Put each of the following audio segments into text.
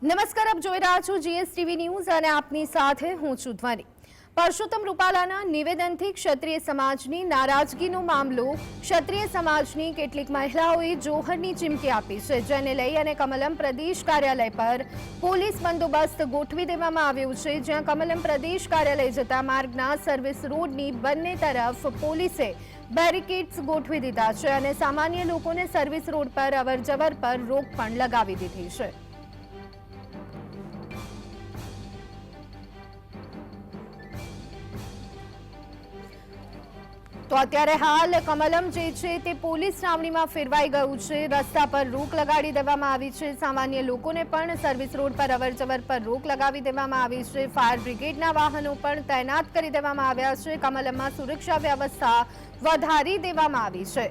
નમસ્કાર, આપ જોઈ રહ્યા છો જીએસટીવી ન્યૂઝ અને આપની સાથે હું છું ધ્વનિ। પરસોત્તમ રૂપાલાના નિવેદનથી ક્ષત્રિય સમાજની નારાજગીનો મામલો। ક્ષત્રિય સમાજની કેટલીક મહિલાઓએ જોહરની ચીમકી આપી છે, જેને લઈ અને કમલમ પ્રદેશ કાર્યાલય પર પોલીસ બંદોબસ્ત ગોઠવી દેવામાં આવ્યો છે, જ્યાં કમલમ પ્રદેશ કાર્યાલય જતા માર્ગના સર્વિસ રોડની બંને તરફ પોલીસે બેરિકેડ્સ ગોઠવી દીધા છે અને સામાન્ય લોકોને સર્વિસ રોડ પર અવરજવર પર રોક પણ લગાવી દીધી છે। તો અત્યારે હાલ કમલમ જે છે તે પોલીસ છાવણીમાં ફેરવાઈ ગયું છે। રસ્તા પર રોક લગાડી દેવામાં આવી છે। સામાન્ય લોકોને પણ સર્વિસ રોડ પર અવરજવર પર રોક લગાવી દેવામાં આવી છે। ફાયર બ્રિગેડના વાહનો પણ તૈનાત કરી દેવામાં આવ્યા છે। કમલમમાં સુરક્ષા વ્યવસ્થા વધારી દેવામાં આવી છે।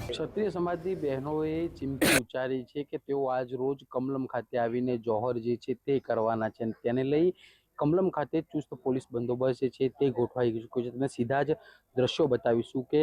ક્ષત્રિય સમાજની બહેનોએ ચીમકી ઉચ્ચારી છે કે તેઓ આજ રોજ કમલમ ખાતે આવીને જોહર જે છે તે કરવાના છે। તેને લઈ કમલમ ખાતે ચુસ્ત પોલીસ બંદોબસ્ત છે તે ગોઠવાઈ ચૂક્યો છે। તમે સીધા જ દ્રશ્યો બતાવીશું કે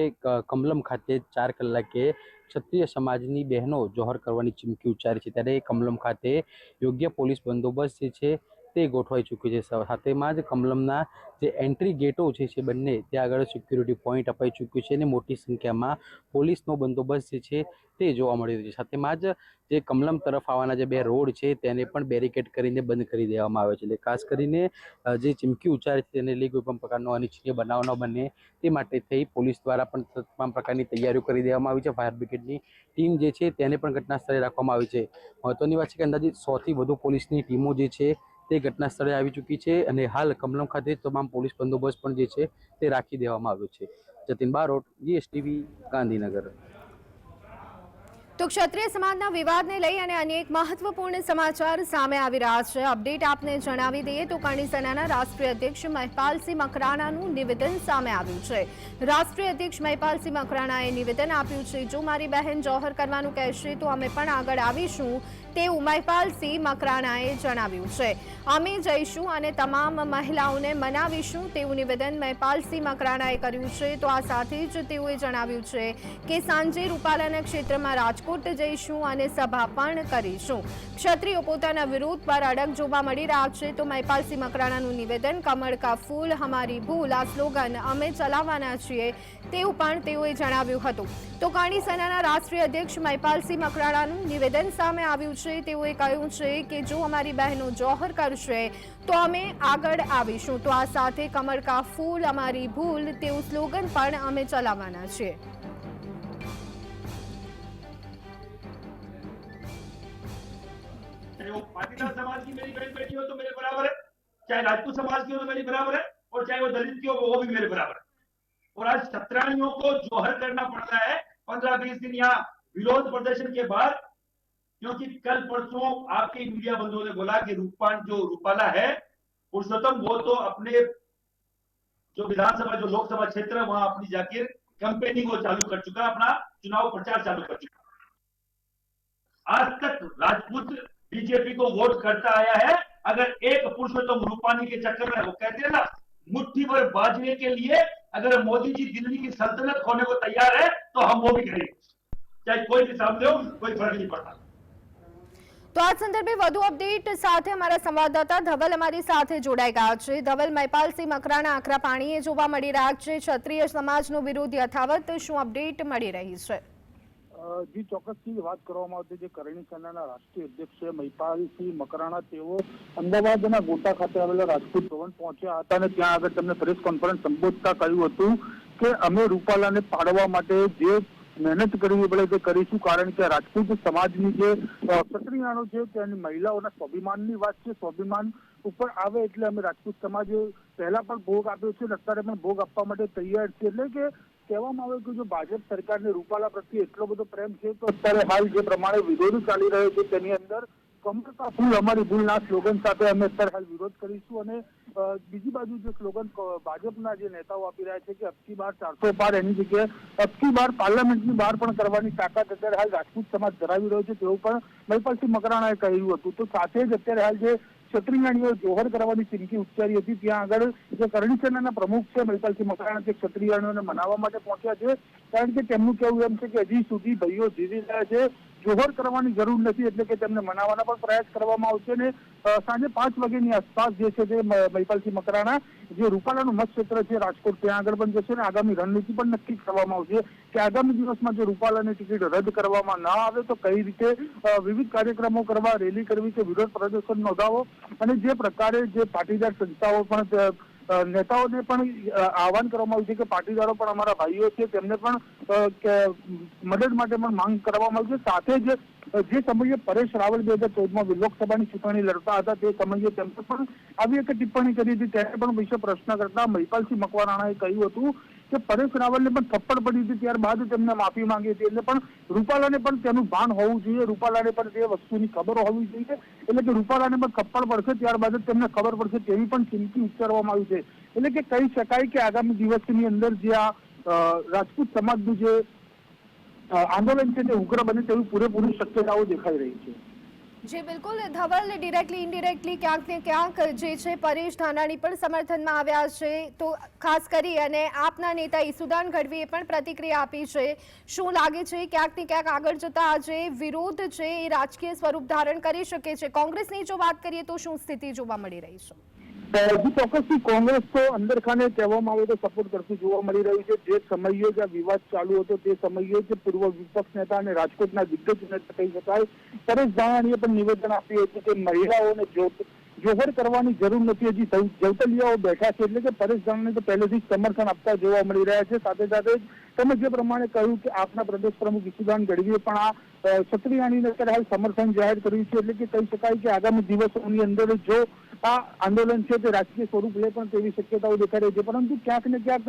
કમલમ ખાતે 4 કલાકે ક્ષત્રિય સમાજની બહેનો જોહર કરવાની ચીમકી ઉચ્ચારી છે, ત્યારે કમલમ ખાતે યોગ્ય પોલીસ બંદોબસ્ત જે છે તે ગોઠવાઈ ચૂક્યો છે। સાથેમાં જ કમલમના જે એન્ટ્રી ગેટો છે બંને ત્યાં આગળ સિક્યુરિટી પોઈન્ટ અપાઈ ચૂક્યું છે અને મોટી સંખ્યામાં પોલીસનો બંદોબસ્ત જે છે તે જોવા મળી રહ્યો છે। સાથેમાં જ જે કમલમ તરફ આવવાના જે 2 રોડ છે તેને પણ બેરિકેડ કરીને બંધ કરી દેવામાં આવે છે। એટલે ખાસ કરીને જે ચીમકી ઉચ્ચારી છે તેને લઈ કોઈ પણ પ્રકારનો અનિચ્છનીય બનાવ ન બને તે માટે થઈ પોલીસ દ્વારા પણ તમામ પ્રકારની તૈયારીઓ કરી દેવામાં આવી છે। ફાયર બ્રિગેડની ટીમ જે છે તેને પણ ઘટના સ્થળે રાખવામાં આવી છે। મહત્વની વાત છે કે અંદાજિત 100 થી વધુ પોલીસની ટીમો જે છે તે ઘટના સ્થળે આવી ચૂકી છે અને હાલ કમલમ ખાતે તમામ પોલીસ બંદોબસ્ત પણ જે છે તે રાખી દેવામાં આવ્યો છે। જતીન બારોટ, જીએસટીવી, ગાંધીનગર। તો ક્ષત્રિય સમાજના વિવાદને લઈ અને અનેક મહત્વપૂર્ણ સમાચાર સામે આવી રહ્યા છે। અપડેટ આપને જણાવી દઈએ તો કરણી સેનાના રાષ્ટ્રીય અધ્યક્ષ મહિપાલસિંહ મકરાણાનું નિવેદન સામે આવ્યું છે। રાષ્ટ્રીય અધ્યક્ષ મહિપાલસિંહ મકરાણાએ નિવેદન આપ્યું છે, જો મારી બહેન જોહર કરવાનું કહેશે તો અમે પણ આગળ આવીશું તેવું મહિપાલસિંહ મકરાણાએ જણાવ્યું છે। અમે જઈશું અને તમામ મહિલાઓને મનાવીશું તેવું નિવેદન મહિપાલસિંહ મકરાણાએ કર્યું છે। તો આ સાથે જ તેઓએ જણાવ્યું છે કે સાંજે રૂપાલાના ક્ષેત્રમાં રાજકોટ જઈશું અને સભા પણ કરીશું। ક્ષત્રિયો પોતાના વિરોધ પર અડગ જોવા મળી રહ્યા છે। તો મહિપાલસિંહ મકરાણાનું નિવેદન કમળ કા ફૂલ હમારી ભૂલ આ સ્લોગન અમે ચલાવવાના છીએ તેવું પણ તેઓએ જણાવ્યું હતું। તો કરણી સેનાના રાષ્ટ્રીય અધ્યક્ષ મહિપાલસિંહ મકરાણાનું નિવેદન સામે આવ્યું છે। તેઓએ કહ્યું છે કે જો અમારી બહેનો જોહર કરશે તો અમે આગળ આવીશું। તો આ સાથે કમળ કા ફૂલ અમારી ભૂલ તેવું સ્લોગન પણ અમે ચલાવવાના છીએ। चाहे वो पाटीदार समाज की मेरी बहन बेटी हो तो मेरे बराबर है, चाहे राजपूत समाज की हो तो मेरी बराबर है, और चाहे वो दलित की हो वो भी मेरे बराबर है। और आज सत्रानियों को जोहर करना पड़ रहा है 15-20 दिन यहाँ विरोध प्रदर्शन के बाद, क्योंकि कल परसों आपके मीडिया बंधुओं ने बोला कि रूपाला है पुरुषोत्तम, वो तो अपने जो विधानसभा जो लोकसभा क्षेत्र है वहां अपनी जाकर कैंपेनिंग को चालू कर चुका, अपना चुनाव प्रचार चालू कर चुका। आज तक राजपूत बीजेपी को वोट करता आया है। अगर एक पुरुषोत्तम रूपानी के चक्कर में, वो कहते हैं ना, मुट्ठी भर बाजने के लिए अगर मोदी जी दिल्ली की सल्तनत खोने को तैयार है तो हम वो भी करेंगे, चाहे कोई भी सामने हो, कोई फर्क नहीं पड़ता। तो આ સંદર્ભે વધુ અપડેટ સાથે અમારા સંવાદદાતા ધવલ અમારી સાથે જોડાઈ ગયા છે। ધવલ, મહિપાલસિંહ મકરાણા આકરા પાણીએ જોવા મળી રહ્યા છે। ક્ષત્રિય સમાજનો વિરોધ યથાવત શું અપડેટ મળી રહી છે? જી ચોક્કસથી વાત કરવામાં આવતી જે કરણી સેનાના રાષ્ટ્રીય અધ્યક્ષ મહિપાલસિંહ મકરાણા તેઓ અમદાવાદના ગોટા ખાતે આવેલા રાજપૂત ભવન પહોંચ્યા હતા અને ત્યાં આગળ તેમને પ્રેસ કોન્ફરન્સ સંબોધતા કહ્યું હતું કે અમે રૂપાલાને પાડવા માટે જે મહેનત કરવી પડે તે કરીશું, કારણ કે રાજપૂત સમાજની જે ક્ષત્રિયાનો છે તેની મહિલાઓના સ્વાભિમાનની વાત છે। સ્વાભિમાન ઉપર આવે એટલે અમે રાજપૂત સમાજ પહેલા પણ ભોગ આપ્યો છે, અત્યારે પણ ભોગ આપવા માટે તૈયાર છે। એટલે કે કહેવામાં આવે કે જો ભાજપ સરકારને રૂપાલા પ્રત્યે એટલો બધો પ્રેમ છે તો અત્યારે હાલ જે પ્રમાણે વિરોધ ચાલી રહ્યો છે તેની અંદર કમળ કા ફૂલ અમારી ભૂલના સ્લોગન સાથે અમે અત્યારે હાલ વિરોધ કરીશું। અને બીજી બાજુ જે સ્લોગન ભાજપના જે નેતાઓ આપી રહ્યા છે કે અબકી બાર 400 પાર, એની જગ્યાએ અબકી બાર પાર્લામેન્ટની બહાર પણ કરવાની તાકાત અત્યારે હાલ રાજપૂત સમાજ ધરાવી રહ્યો છે તેવું પણ મહિપાલસિંહ મકરાણાએ કહ્યું હતું। તો સાથે જ અત્યારે હાલ જે ક્ષત્રિયાણીઓ જોહર કરવાની ચીમકી ઉચ્ચારી હતી ત્યાં આગળ જે કરણી સેનાના પ્રમુખ છે મહિપાલસિંહ મકરાણા તે ક્ષત્રિયાણીઓને મનાવવા માટે પહોંચ્યા છે, કારણ કે તેમનું કહેવું એમ છે કે હજી સુધી ભાઈઓ જીવી રહ્યા છે। જોહર કરવાની જરૂર નથી, એટલે કે તેમને મનાવવાના પણ પ્રયાસ કરવામાં આવશે. અને સાંજે 5 વાગ્યાની આસપાસ જે છે તે મહિપાલસિંહ મકરાણા જે રૂપાલાનું મતક્ષેત્ર છે રાજકોટ, ત્યાં આગળ પણ જશે અને આગામી રણનીતિ પણ નક્કી કરવામાં આવશે કે આગામી દિવસમાં જો રૂપાલાની ટિકિટ રદ કરવામાં ના આવે તો કઈ રીતે વિવિધ કાર્યક્રમો કરવા, રેલી કરવી કે વિરોધ પ્રદર્શન નોંધાવો, અને જે પ્રકારે જે પાટીદાર સંસ્થાઓ પણ નેતાઓને પણ આહવાન કરવામાં આવ્યું છે કે પાટીદારો પણ અમારા ભાઈઓ છે, તેમને પણ મદદ માટે પણ માંગ કરવામાં આવી છે. સાથે જ જે સમયે પરેશ રાવલ 2014માં લોકસભાની ચૂંટણી લડતા હતા તે સમયે તેમને પણ આવી એક ટિપ્પણી કરી હતી, ત્યારે પણ વિશે પ્રશ્ન કરતા મહિપાલસિંહ મકવાણાએ કહ્યું હતું કે પરેશ રાવલને પણ થપ્પડ પડી હતી, ત્યારબાદ તેમને માફી માંગી હતી. એટલે પણ રૂપાલાને પણ તેનું ભાન હોવું જોઈએ, રૂપાલાને પણ તે વસ્તુની ખબર હોવી જોઈએ, એટલે કે રૂપાલાને પણ થપ્પડ પડશે ત્યારબાદ જ તેમને ખબર પડશે તેવી પણ ચીમકી ઉચ્ચારવામાં આવી છે. એટલે કે કહી શકાય કે આગામી દિવસની અંદર જે આ રાજપૂત સમાજનું જે આંદોલન છે તે ઉગ્ર બને તેવી પૂરેપૂરી શક્યતાઓ દેખાઈ રહી છે. જી બિલકુલ ધવલ, ડિરેક્ટલી ઇનડિરેક્ટલી ક્યાંક ને ક્યાંક જે છે પરેશ ધાનાણી પણ સમર્થનમાં આવ્યા છે, તો ખાસ કરી અને આપના નેતા ઈસુદાન ગઢવીએ પણ પ્રતિક્રિયા આપી છે. શું લાગે છે ક્યાંક ને ક્યાંક આગળ જતા આ જે વિરોધ છે એ રાજકીય સ્વરૂપ ધારણ કરી શકે છે? કોંગ્રેસની જો વાત કરીએ તો શું સ્થિતિ જોવા મળી રહી છે? ચોક્કસથી કોંગ્રેસ તો અંદર ખાને કહેવામાં આવે તો સપોર્ટ કરતું જોવા મળી રહ્યું છે. જે સમયે જે વિવાદ ચાલુ હતો તે સમયે જે પૂર્વ વિપક્ષ નેતા અને રાજકોટના દિગ્ગજ નેતા કહી શકાય પરેશ ધાનાણીએ પણ નિવેદન આપ્યું હતું કે મહિલાઓને જોહર કરવાની જરૂર નથી, હજી જવતલિયાઓ બેઠા છે, એટલે કે પરેશ ધાનાણી તો પહેલેથી જ સમર્થન આપતા જોવા મળી રહ્યા છે. સાથે સાથે જ તમે જે પ્રમાણે કહ્યું કે આપના પ્રદેશ પ્રમુખ ઈસુદાન ગઢવીએ પણ આ ક્ષત્રિયાણીને અત્યારે હાલ સમર્થન જાહેર કર્યું છે. એટલે કે કહી શકાય કે આગામી દિવસોની અંદર જો આ આંદોલન છે તે રાજકીય સ્વરૂપ લે પણ તેવી શક્યતાઓ દેખાઈ રહી છે. પરંતુ ક્યાંક ને ક્યાંક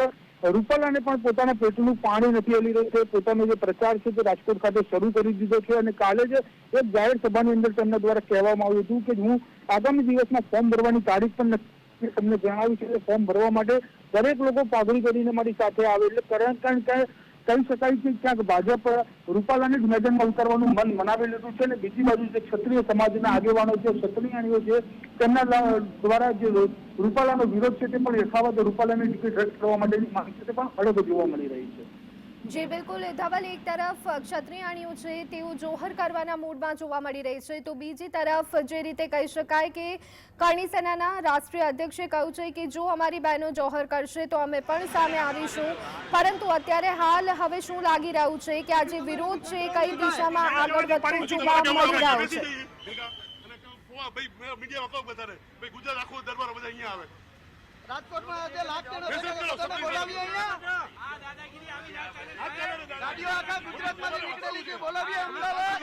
રૂપાલાને પણ પોતાના પેટનું પાણી નથી હલી રહ્યું છે. પોતાનો જે પ્રચાર છે તે રાજકોટ ખાતે શરૂ કરી દીધો છે અને કાલે જ એક જાહેર સભાની અંદર તેમના દ્વારા કહેવામાં આવ્યું હતું કે હું આગામી દિવસમાં ફોર્મ ભરવાની તારીખ પણ તમને જણાવી છે કે ફોર્મ ભરવા માટે દરેક લોકો પાઘડી કરીને મારી સાથે આવે. એટલે કારણ કે કહી શકાય કે ક્યાંક ભાજપ રૂપાલાને જ મેદાનમાં ઉતારવાનું મન મનાવી લીધું છે અને બીજી બાજુ જે ક્ષત્રિય સમાજના આગેવાનો છે, ક્ષત્રિયાણીઓ છે, તેમના દ્વારા જે રૂપાલાનો વિરોધ છે તે પણ યથાવત રૂપાલાની ટિકિટ રદ કરવા માટેની માંગ છે તે પણ અડગ જોવા મળી રહી છે. જી બિલકુલ ધવલ, એક તરફ ક્ષત્રિયાણીઓ છે તેઓ જોહર કરવાના મૂડમાં જોવા મળી રહી છે, તો બીજી તરફ જે રીતે કહી શકાય કે કરણી સેનાના રાષ્ટ્રીય અધ્યક્ષે કહ્યું છે કે જો અમારી બહેનો જોહર કરશે તો અમે પણ સામે આવીશું. પરંતુ અત્યારે હાલ હવે શું લાગી રહ્યું છે કે આ જે વિરોધ છે કઈ દિશામાં આગળ વધતો જોવા મળી રહ્યો છે? રાજકોટમાં જે લાખ બોલાવીએ ગાડીઓ આખા ગુજરાતમાંથી નીકળેલી છે, બોલાવીએ અમદાવાદ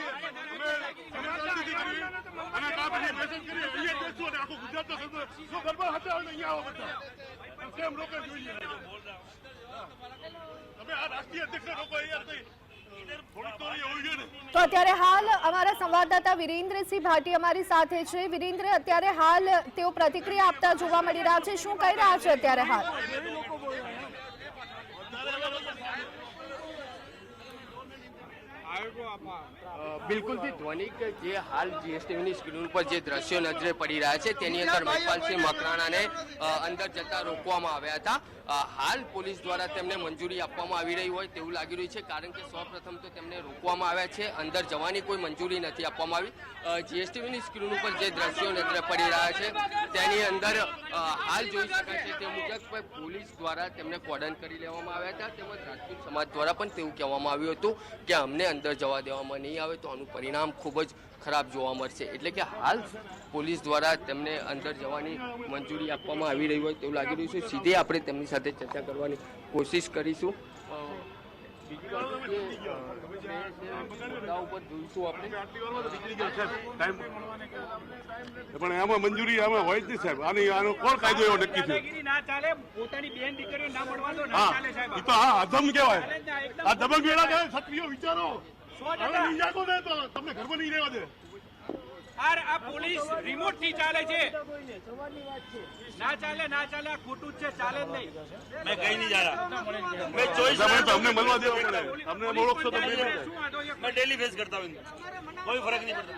અને કાપડી મેસેજ કરી અહીંયા બેસો અને આખું ગુજરાતનો શું ગરબા હતા અહીંયા આવો બધા કેમ રોકે જોઈએ તમે આ રાષ્ટ્રીય અધ્યક્ષ લોકો અહીંયા તો અત્યારે હાલ અમારા સંવાદદાતા વિરેન્દ્રસિંહ ભાટી અમારી સાથે છે. વિરેન્દ્ર, અત્યારે હાલ તેઓ પ્રતિક્રિયા આપતા જોવા મળી રહ્યા છે, શું કહી રહ્યા છે અત્યારે હાલ? બિલકુલથી ધ્વનિક જે હાલ જીએસટીવીની સ્ક્રીન ઉપર જે દ્રશ્યો નજરે પડી રહ્યા છે તેની અંદર મહિપાલસિંહ મકરાણાને અંદર જતા રોકવામાં આવ્યા હતા. હાલ પોલીસ દ્વારા તેમને મંજૂરી આપવામાં આવી રહી હોય તેવું લાગી રહ્યું છે, કારણ કે સૌપ્રથમ તો તેમને રોકવામાં આવ્યા છે, અંદર જવાની કોઈ મંજૂરી નથી આપવામાં આવી. જીએસટીવીની સ્ક્રીન ઉપર જે દ્રશ્યો નજરે પડી રહ્યા છે તેની અંદર હાલ જોઈ શકાય છે તે મુજબ પોલીસ દ્વારા તેમને કોર્ડન કરી લેવામાં આવ્યા હતા. તેમજ રાજપૂત સમાજ દ્વારા પણ તેવું કહેવામાં આવ્યું હતું કે અમને અંદર જવા દેવામાં નહીં આવે તો આનું પરિણામ ખૂબ જ ખરાબ જોવા મળશે. એટલે કે હાલ પોલીસ દ્વારા તેમને અંદર જવાની મંજૂરી આપવામાં આવી રહી હોય તેવું લાગી રહ્યું છે. સીધે આપણે તેમની સાથે ચર્ચા કરવાની કોશિશ કરીશું. બીજી બાજુ ઉપર જોઈશું આપણે પણ એમાં મંજૂરી આમાં હોય જ નહીં સાહેબ. આનો કોણ કાયદો એવો નક્કી થયો? ના ચાલે, પોતાની બેન દીકરીઓ ના મળવા દો, ના ચાલે સાહેબ. એ તો આ અધમ કહેવાય, આ દબંગ વેળા કહેવાય. ક્ષત્રિયો વિચારો, હવે નહીં જાગો ને તો તમને ઘરમાં નહીં રહેવા દે. આ પોલીસ રિમોટ થી ચાલે છે, ના ચાલે, ના ચાલે, આ ખોટું જ છે, ચાલે જ નહીં. મેં કઈ નહીં જાડા, મેં ચોઈસ અમને મળવા દેવા પડે. અમને ઓળખશો તો શું વાંધો છે? ડેલી ફેસ કરતા હોય. कोई फर्क नहीं पड़ता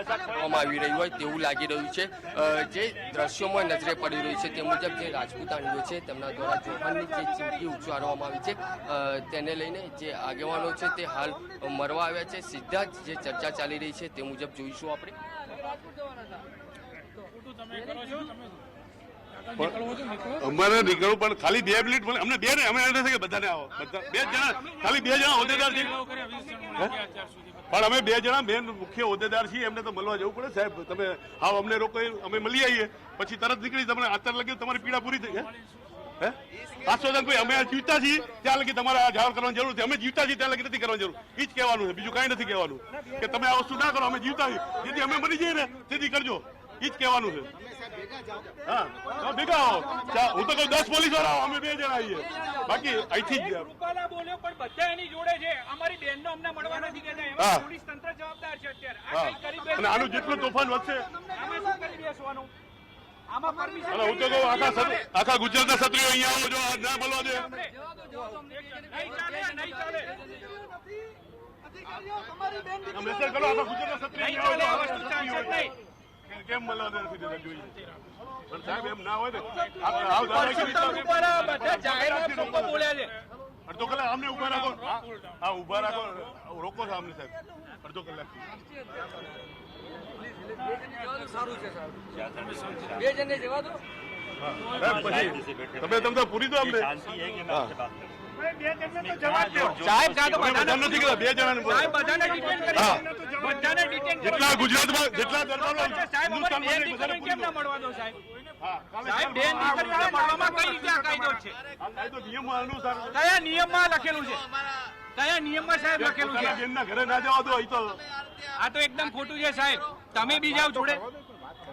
ऐसा કરવામાં આવી રહ્યું હોય તેવું લાગી રહ્યું છે જે દ્રશ્યોમાં નજરે પડી રહ્યું છે તે મુજબ જે રાજપૂતાણીઓ છે તેમના દ્વારા જોહરની જે ચીમકી ઉચ્ચારવામાં આવી છે તેને લઈને જે આગેવાનો છે તે હાલ મરવા આવ્યા છે સીધા જ જે ચર્ચા ચાલી રહી છે તે મુજબ જોઈશું આપણે અમારે નીકળવું પણ ખાલી 2 મિનિટ અમને બે ને અમે નથી કે બધાને આવો બધા 2 જણા ખાલી 2 જણા હોદ્દેદાર છે પણ અમે 2 જણા મેન મુખ્ય હોદ્દેદાર છીએ એમને તો મળવા જવું પડે સાહેબ તમે આવો અમને રોકો અમે મળી આવીએ પછી તરત નીકળી તમને અત્યારે લગી તમારી પીડા પૂરી થઈ હે આશ્વાસન કોઈ અમે જીવતા છીએ ત્યાં લગી તમારે આ જાહેર કરવાની જરૂર છે અમે જીવતા છીએ ત્યાં લગી નથી કરવાની જરૂર એ જ કહેવાનું છે બીજું કાંઈ નથી કહેવાનું કે તમે આ વસ્તુ ના કરો અમે જીવતા છીએ જેથી અમે મરી જઈએ ને તેથી કરજો એ જ કહેવાનું છે હા ભેગા આવો હું તો કહું 10 પોલીસ વાળા અમે 2 જણા આવીએ બાકી અહીંથી જ રૂપાલા બોલ્યો પણ બધા એની જોડે છે અમારી બહેનનો અમને મળવા નથી દેતા એમાં પોલીસ તંત્ર જવાબદાર છે અત્યારે આ કઈ કરી બેસે અને આનું જેટલું તોફાન વધશે આમાં શું કરી બેસવાનું આમાં પરમિશન અને હું તો કહું આખા ગુજરાતના ક્ષત્રિયો અહીંયા આવો જો આ ના બોલવા દે નહીં ચાલે નહીં ચાલે મેસેજ કરો આખા ગુજરાતના ક્ષત્રિયો નહીં અહીંયા ચાલે આ આવો વસ્તુ ચાલશે જ નહીં કેમ મળવા દે નથી દેતા જોઈએ પણ સાહેબ એમ ના હોય ને રૂપાલા બધા જાહેરાત લોકો બોલ્યા છે અડધો કલાક અમને ઉભા રાખો હા ઉભા રાખો રોકો છો અમને સાહેબ અડધો કલાક તમે તમને પૂરી દો અમને સાહેબ કાં તો બધા નથી કહેતા 2 જણાને સાહેબ બધાને ડિટેન કરી બધાને ડિટેન કરી જેટલા ગુજરાતમાં જેટલા દરબારો સાહેબ અમારી બેન દીકરીને કેમ ના મળવા દો સાહેબ સાહેબ બેન દીકરીને મળવામાં કઈ રીતે આ કાયદો છે આ કાયદો નિયમ અનુસાર કયા નિયમમાં લખેલું છે કયા નિયમમાં સાહેબ લખેલું છે બેનના ઘરે ના જવા દો અહીં તો આ તો એકદમ ખોટું છે સાહેબ તમે બી જાઓ જોડે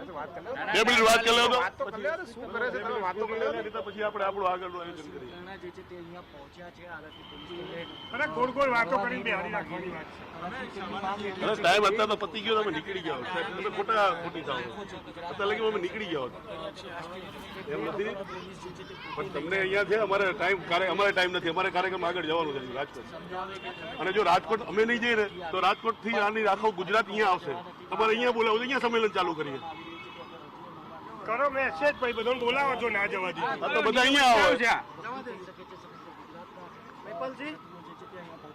2 મિનિટ વાત કરી લો તો શું કરે છે તમે વાતો કરી લો પછી આપણે આપણું આગળનું આયોજન કરીએ ગોળ ગોળ વાતો કરીને બેહારી રાખવાની વાત છે ટાઈમ અત્યારે તો પતી ગયો તમે નીકળી જાઓ તમે ખોટી થાવ અત્યારે લગી અમે નીકળી જાઓ એમ નથી પણ તમને અહીંયા છે અમારે ટાઈમ નથી અમારે કાર્યક્રમ આગળ જવાનું છે રાજકોટ અને જો રાજકોટ અમે નહીં જઈએ ને તો રાજકોટ થી આની આખો ગુજરાત અહીંયા આવશે તમારે અહીંયા બોલાવો અહીંયા સંમેલન ચાલુ કરીએ કરો મેસેજ ભાઈ બધાને બોલાવો છો ના જવા દે તો બધા અહીંયા આવો છે મહિપાલજી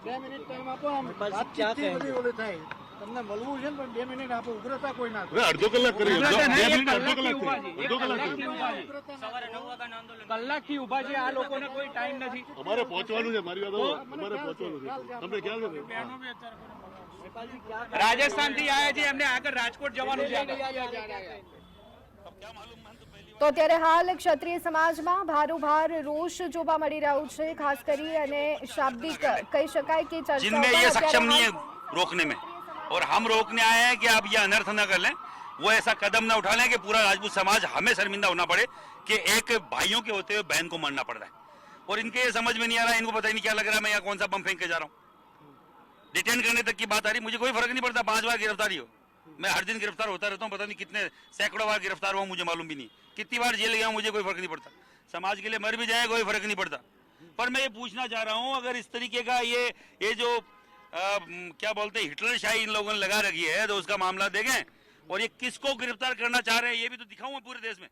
2 મિનિટ ટાઈમ આપો આમ વાતચીત ઓલી થાય તમને મળવું છે ને પણ 2 મિનિટ આપો ઉગ્રતા કોઈ ના અડધો કલાક કરીએ અડધો કલાકથી ઉભા છે આ લોકોને કોઈ ટાઈમ નથી અમારે પહોંચવાનું છે મારી વાત અમારે પહોંચવાનું છે તમને ખ્યાલ છે રાજસ્થાન થી આવ્યા છે એમને આગળ રાજકોટ જવાનું છે તો અત્યારે હાલ ક્ષત્રિય સમાજમાં ભારોભાર રોષ જોવા મળી રહ્યું છે ખાસ કરી અને શાબ્દિક કહી શકાય કે जिनमें ये सक्षम नहीं है रोकने में और हम रोकने आए हैं कि आप ये अनर्थ न कर लें वो ऐसा कदम न उठा लें कि पूरा राजपूत समाज हमें शर्मिंदा होना पड़े कि एक भाइयों के होते हुए बहन को मरना पड़ रहा है और इनके ये समझ में नहीं आ रहा है इनको पता ही नहीं क्या लग रहा है मैं यहाँ कौन सा बम फेंक के जा रहा हूँ डिटेन करने तक की बात आ रही मुझे कोई फर्क नहीं पड़ता 5 बार गिरफ्तारी हो मैं हर दिन गिरफ्तार होता रहता हूँ पता नहीं कितने सैकड़ों बार गिरफ्तार हुआ मुझे मालूम भी नहीं कितनी बार जेल गया मुझे कोई फर्क नहीं पड़ता समाज के लिए मर भी जाए कोई फर्क नहीं पड़ता पर मैं ये पूछना चाह रहा हूँ अगर इस तरीके का ये जो क्या बोलते हैं हिटलर शाही इन लोगों ने लगा रखी है तो उसका मामला देखें और ये किसको गिरफ्तार करना चाह रहे हैं ये भी तो दिखाऊंगा पूरे देश में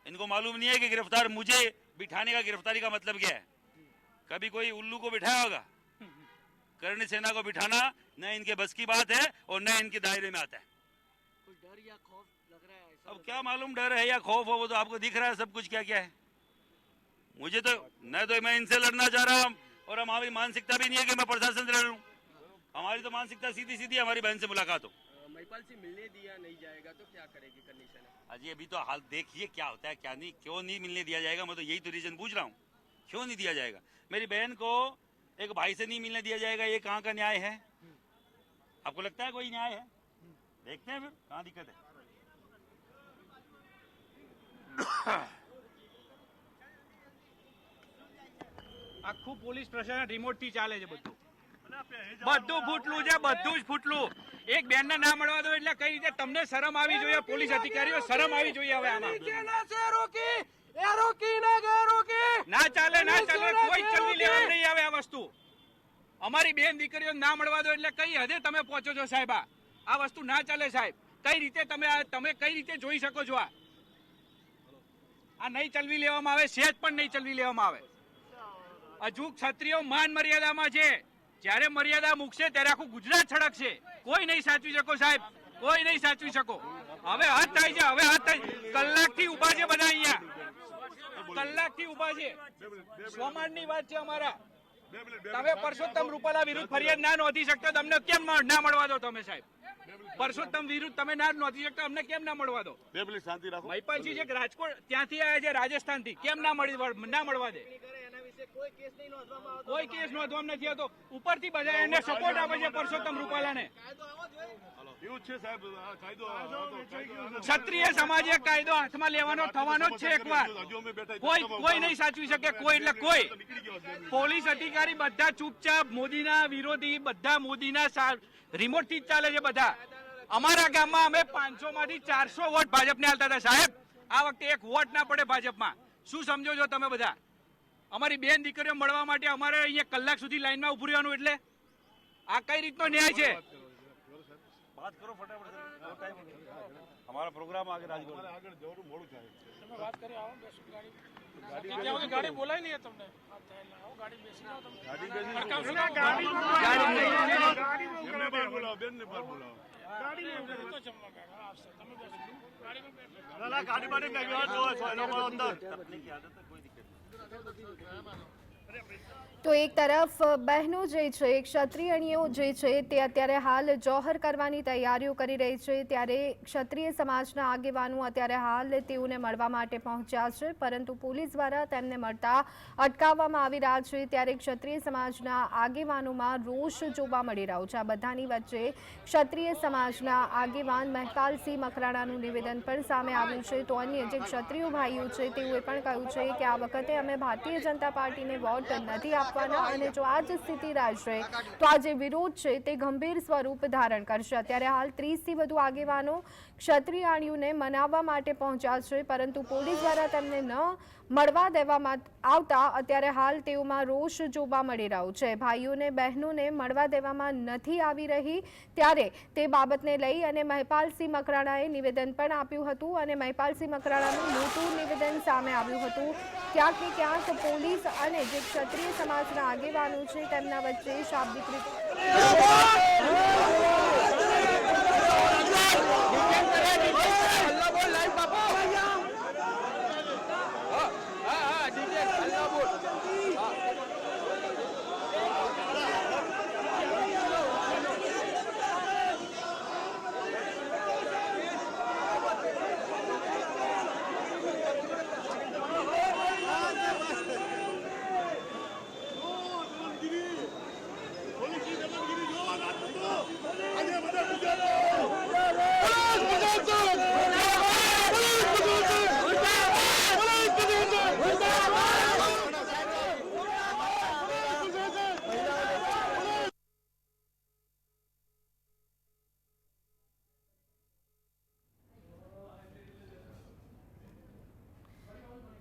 इनको मालूम नहीं है कि गिरफ्तार मुझे बिठाने का गिरफ्तारी का मतलब क्या है कभी कोई उल्लू को बिठाया होगा करणी सेना को बिठाना न इनके बस की बात है और न इनके दायरे में आता है डर या खौफ लग रहा है अब क्या मालूम डर है या खौफ हो वो तो आपको दिख रहा है सब कुछ क्या क्या है मुझे तो न तो मैं इनसे लड़ना चाह रहा हूँ और हमारी मानसिकता भी नहीं है कि मैं प्रशासन से लड़ूं हमारी तो मानसिकता सीधी सीधी हमारी बहन से मुलाकात हो महिपाल सिंह मिलने दिया नहीं जाएगा तो क्या करेगी करनी सेना अजी अभी तो हाल देखिए क्या होता है क्या नहीं क्यों नहीं मिलने दिया जाएगा मैं तो यही तो रीजन पूछ रहा हूँ क्यों नहीं दिया जाएगा मेरी बहन को एक भाई से नहीं मिलने दिया जाएगा ये कहाँ का न्याय है आपको लगता है कोई न्याय है देखते हैं फिर कहाँ दिक्कत है આખું પોલીસ પ્રશાસન રિમોટ થી ચાલે છે બધું ફૂટલું છે બધું જ ફૂટલું એક બેન ને ના મળવા દો એટલે કઈ રીતે તમને શરમ આવી જોઈએ પોલીસ અધિકારીઓ શરમ આવી જોઈએ હવે આમાં ના ચાલે કોઈ ચલવી લેવા નહીં આવે આ વસ્તુ અમારી બેન દીકરીઓ ના મળવા દો એટલે કઈ હદે તમે પહોંચો છો સાહેબ? આ વસ્તુ ના ચાલે સાહેબ. કઈ રીતે તમે કઈ રીતે જોઈ શકો છો? આ નહીં ચલવી લેવામાં આવે, સેજ પણ નહીં ચલવી લેવામાં આવે. હજુ ક્ષત્રિયો માન મર્યાદામાં છે. જ્યારે મર્યાદા મૂકશે ત્યારે આખું ગુજરાત છડકશે. કોઈ નહીં સાચવી શકો સાહેબ, કોઈ નહીં સાચવી શકો. હવે હાથ થાય છે, હવે હાથ થાય. કલાકથી ઉભા છે બધા અહીંયા, કલાકથી ઉભા છે. સોમવારની વાત છે અમારા. તમે પરસોત્તમ રૂપાલા વિરુદ્ધ ફરિયાદ ના નોંધી શકતા, તમને કેમ ના મળવા દો? તમે સાહેબ પરસોત્તમ વિરુદ્ધ તમે ના નોંધી શકતા, અમને કેમ ના મળવા દો? મહિપાલસિંહ જે રાજકોટ ત્યાંથી આવ્યા છે, રાજસ્થાનથી, કેમ ના મળવા દે? કોઈ કેસ નોંધવામાં નથી આવતો. ઉપરથી બધા એને સપોર્ટ આપે છે પરસોત્તમ રૂપાલાને. ક્ષત્રિય સમાજે કાયદો હાથમાં લેવાનો થવાનો જ છે એકવાર. કોઈ નહીં સાચવી શકે, કોઈ એટલે કોઈ. પોલીસ અધિકારી બધા ચૂપચાપ, મોદીના વિરોધી, બધા મોદીના રિમોટ થી જ ચાલે છે બધા. અમારા ગામમાં અમે 500 માંથી 400 વોટ ભાજપને આલતા હતા સાહેબ. આ વખતે એક વોટ ના પડે ભાજપમાં. શું સમજો છો તમે બધા? અમારી બેન દીકરીઓ મળવા માટે અમારે અહીંયા કલાક સુધી લાઈનમાં ઉભું રહેવાનું, એટલે આ કઈ રીતનો ન્યાય છે? बात करो फटाफट, हमारा प्रोग्राम आगे राजगढ़ आगे जरूर मोड़ू चाहिए. તમે વાત કરી આવો, બેસો ગાડી બોલાય નહીં તમને. આવો ગાડી બેસી જાઓ તમે. ગાડી બાર બોલાવો, બેન ને બાર બોલાવો. ગાડી તો જમવા બેઠા આવશે, તમે બેસો ગાડીમાં બેસો. ના ગાડી બાડી મે ગયો તો લોકો અંદર તકલીફ આદત કોઈ દિક્કત. તો એક તરફ બહેનો જે છે, ક્ષત્રિયણીઓ જે છે તે અત્યારે હાલ જોહર કરવાની તૈયારીઓ કરી રહી છે, ત્યારે ક્ષત્રિય સમાજના આગેવાનો અત્યારે હાલ તેઓને મળવા માટે પહોંચ્યા છે, પરંતુ પોલીસ દ્વારા તેમને મળતા અટકાવવામાં આવી રહ્યા છે. ત્યારે ક્ષત્રિય સમાજના આગેવાનોમાં રોષ જોવા મળી રહ્યો છે. આ બધાની વચ્ચે ક્ષત્રિય સમાજના આગેવાન મહેપાલસિંહ મકરાણાનું નિવેદન પણ સામે આવ્યું છે. તો અન્ય જે ક્ષત્રિય ભાઈઓ છે તેઓએ પણ કહ્યું છે કે આ વખતે અમે ભારતીય જનતા પાર્ટીને વોટ નથી આપવાના, અને જો આ જ સ્થિતિ રહેશે તો આ જે વિરોધ છે તે ગંભીર સ્વરૂપ ધારણ કરશે. અત્યારે હાલ 30થી વધુ આગેવાનો ક્ષત્રિયાણીઓને મનાવવા માટે પહોંચ્યા છે, પરંતુ પોલીસ દ્વારા તેમને ન મળવા દેવામાં આવતા અત્યારે હાલ તેઓમાં રોષ જોવા મળી રહ્યો છે. ભાઈઓને બહેનોને મળવા દેવામાં નથી આવી રહી, ત્યારે તે બાબતને લઈ અને મહેપાલસિંહ મકરાણાએ નિવેદન પણ આપ્યું હતું, અને મહેપાલસિંહ મકરાણાનું મોટું નિવેદન સામે આવ્યું હતું. ક્યાંક ને ક્યાંક પોલીસ અને જે ક્ષત્રિય સમાજના આગેવાનો છે તેમના વચ્ચે શાબ્દિક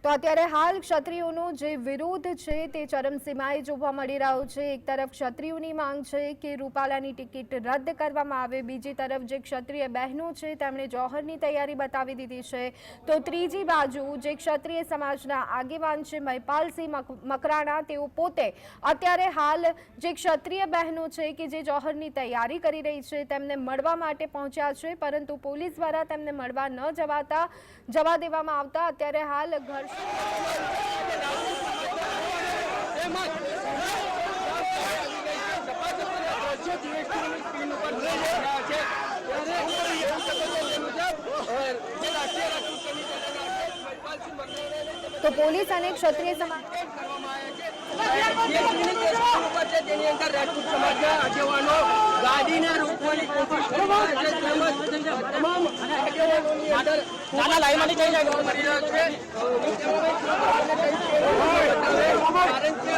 તો અત્યારે હાલ ક્ષત્રિયોનો જે વિરોધ છે તે ચરમસીમાએ જોવા મળી રહ્યો છે. એક તરફ ક્ષત્રિયોની માંગ છે કે રૂપાલાની ટિકિટ રદ કરવામાં આવે, બીજી તરફ જે ક્ષત્રિય બહેનો છે તેમણે જોહરની તૈયારી બતાવી દીધી છે, તો ત્રીજી બાજુ જે ક્ષત્રિય સમાજના આગેવાન છે મહિપાલસિંહ મકરાણા, તેઓ પોતે અત્યારે હાલ જે ક્ષત્રિય બહેનો છે કે જે જોહરની તૈયારી કરી રહી છે તેમને મળવા માટે પહોંચ્યા છે, પરંતુ પોલીસ દ્વારા તેમને મળવા ન જવા દેવામાં આવતા અત્યારે હાલ ઘર તો પોલીસ અને ક્ષત્રિય સમાજ તેની અંદર રાજપૂત સમાજના આગેવાનો ગાડીને રોકવાની કોશિશ કરી રહ્યા છે, તમામ આગેવાનોની અંદર લાઈનમાંથી જઈ જાય કરી રહ્યો છે. કારણ કે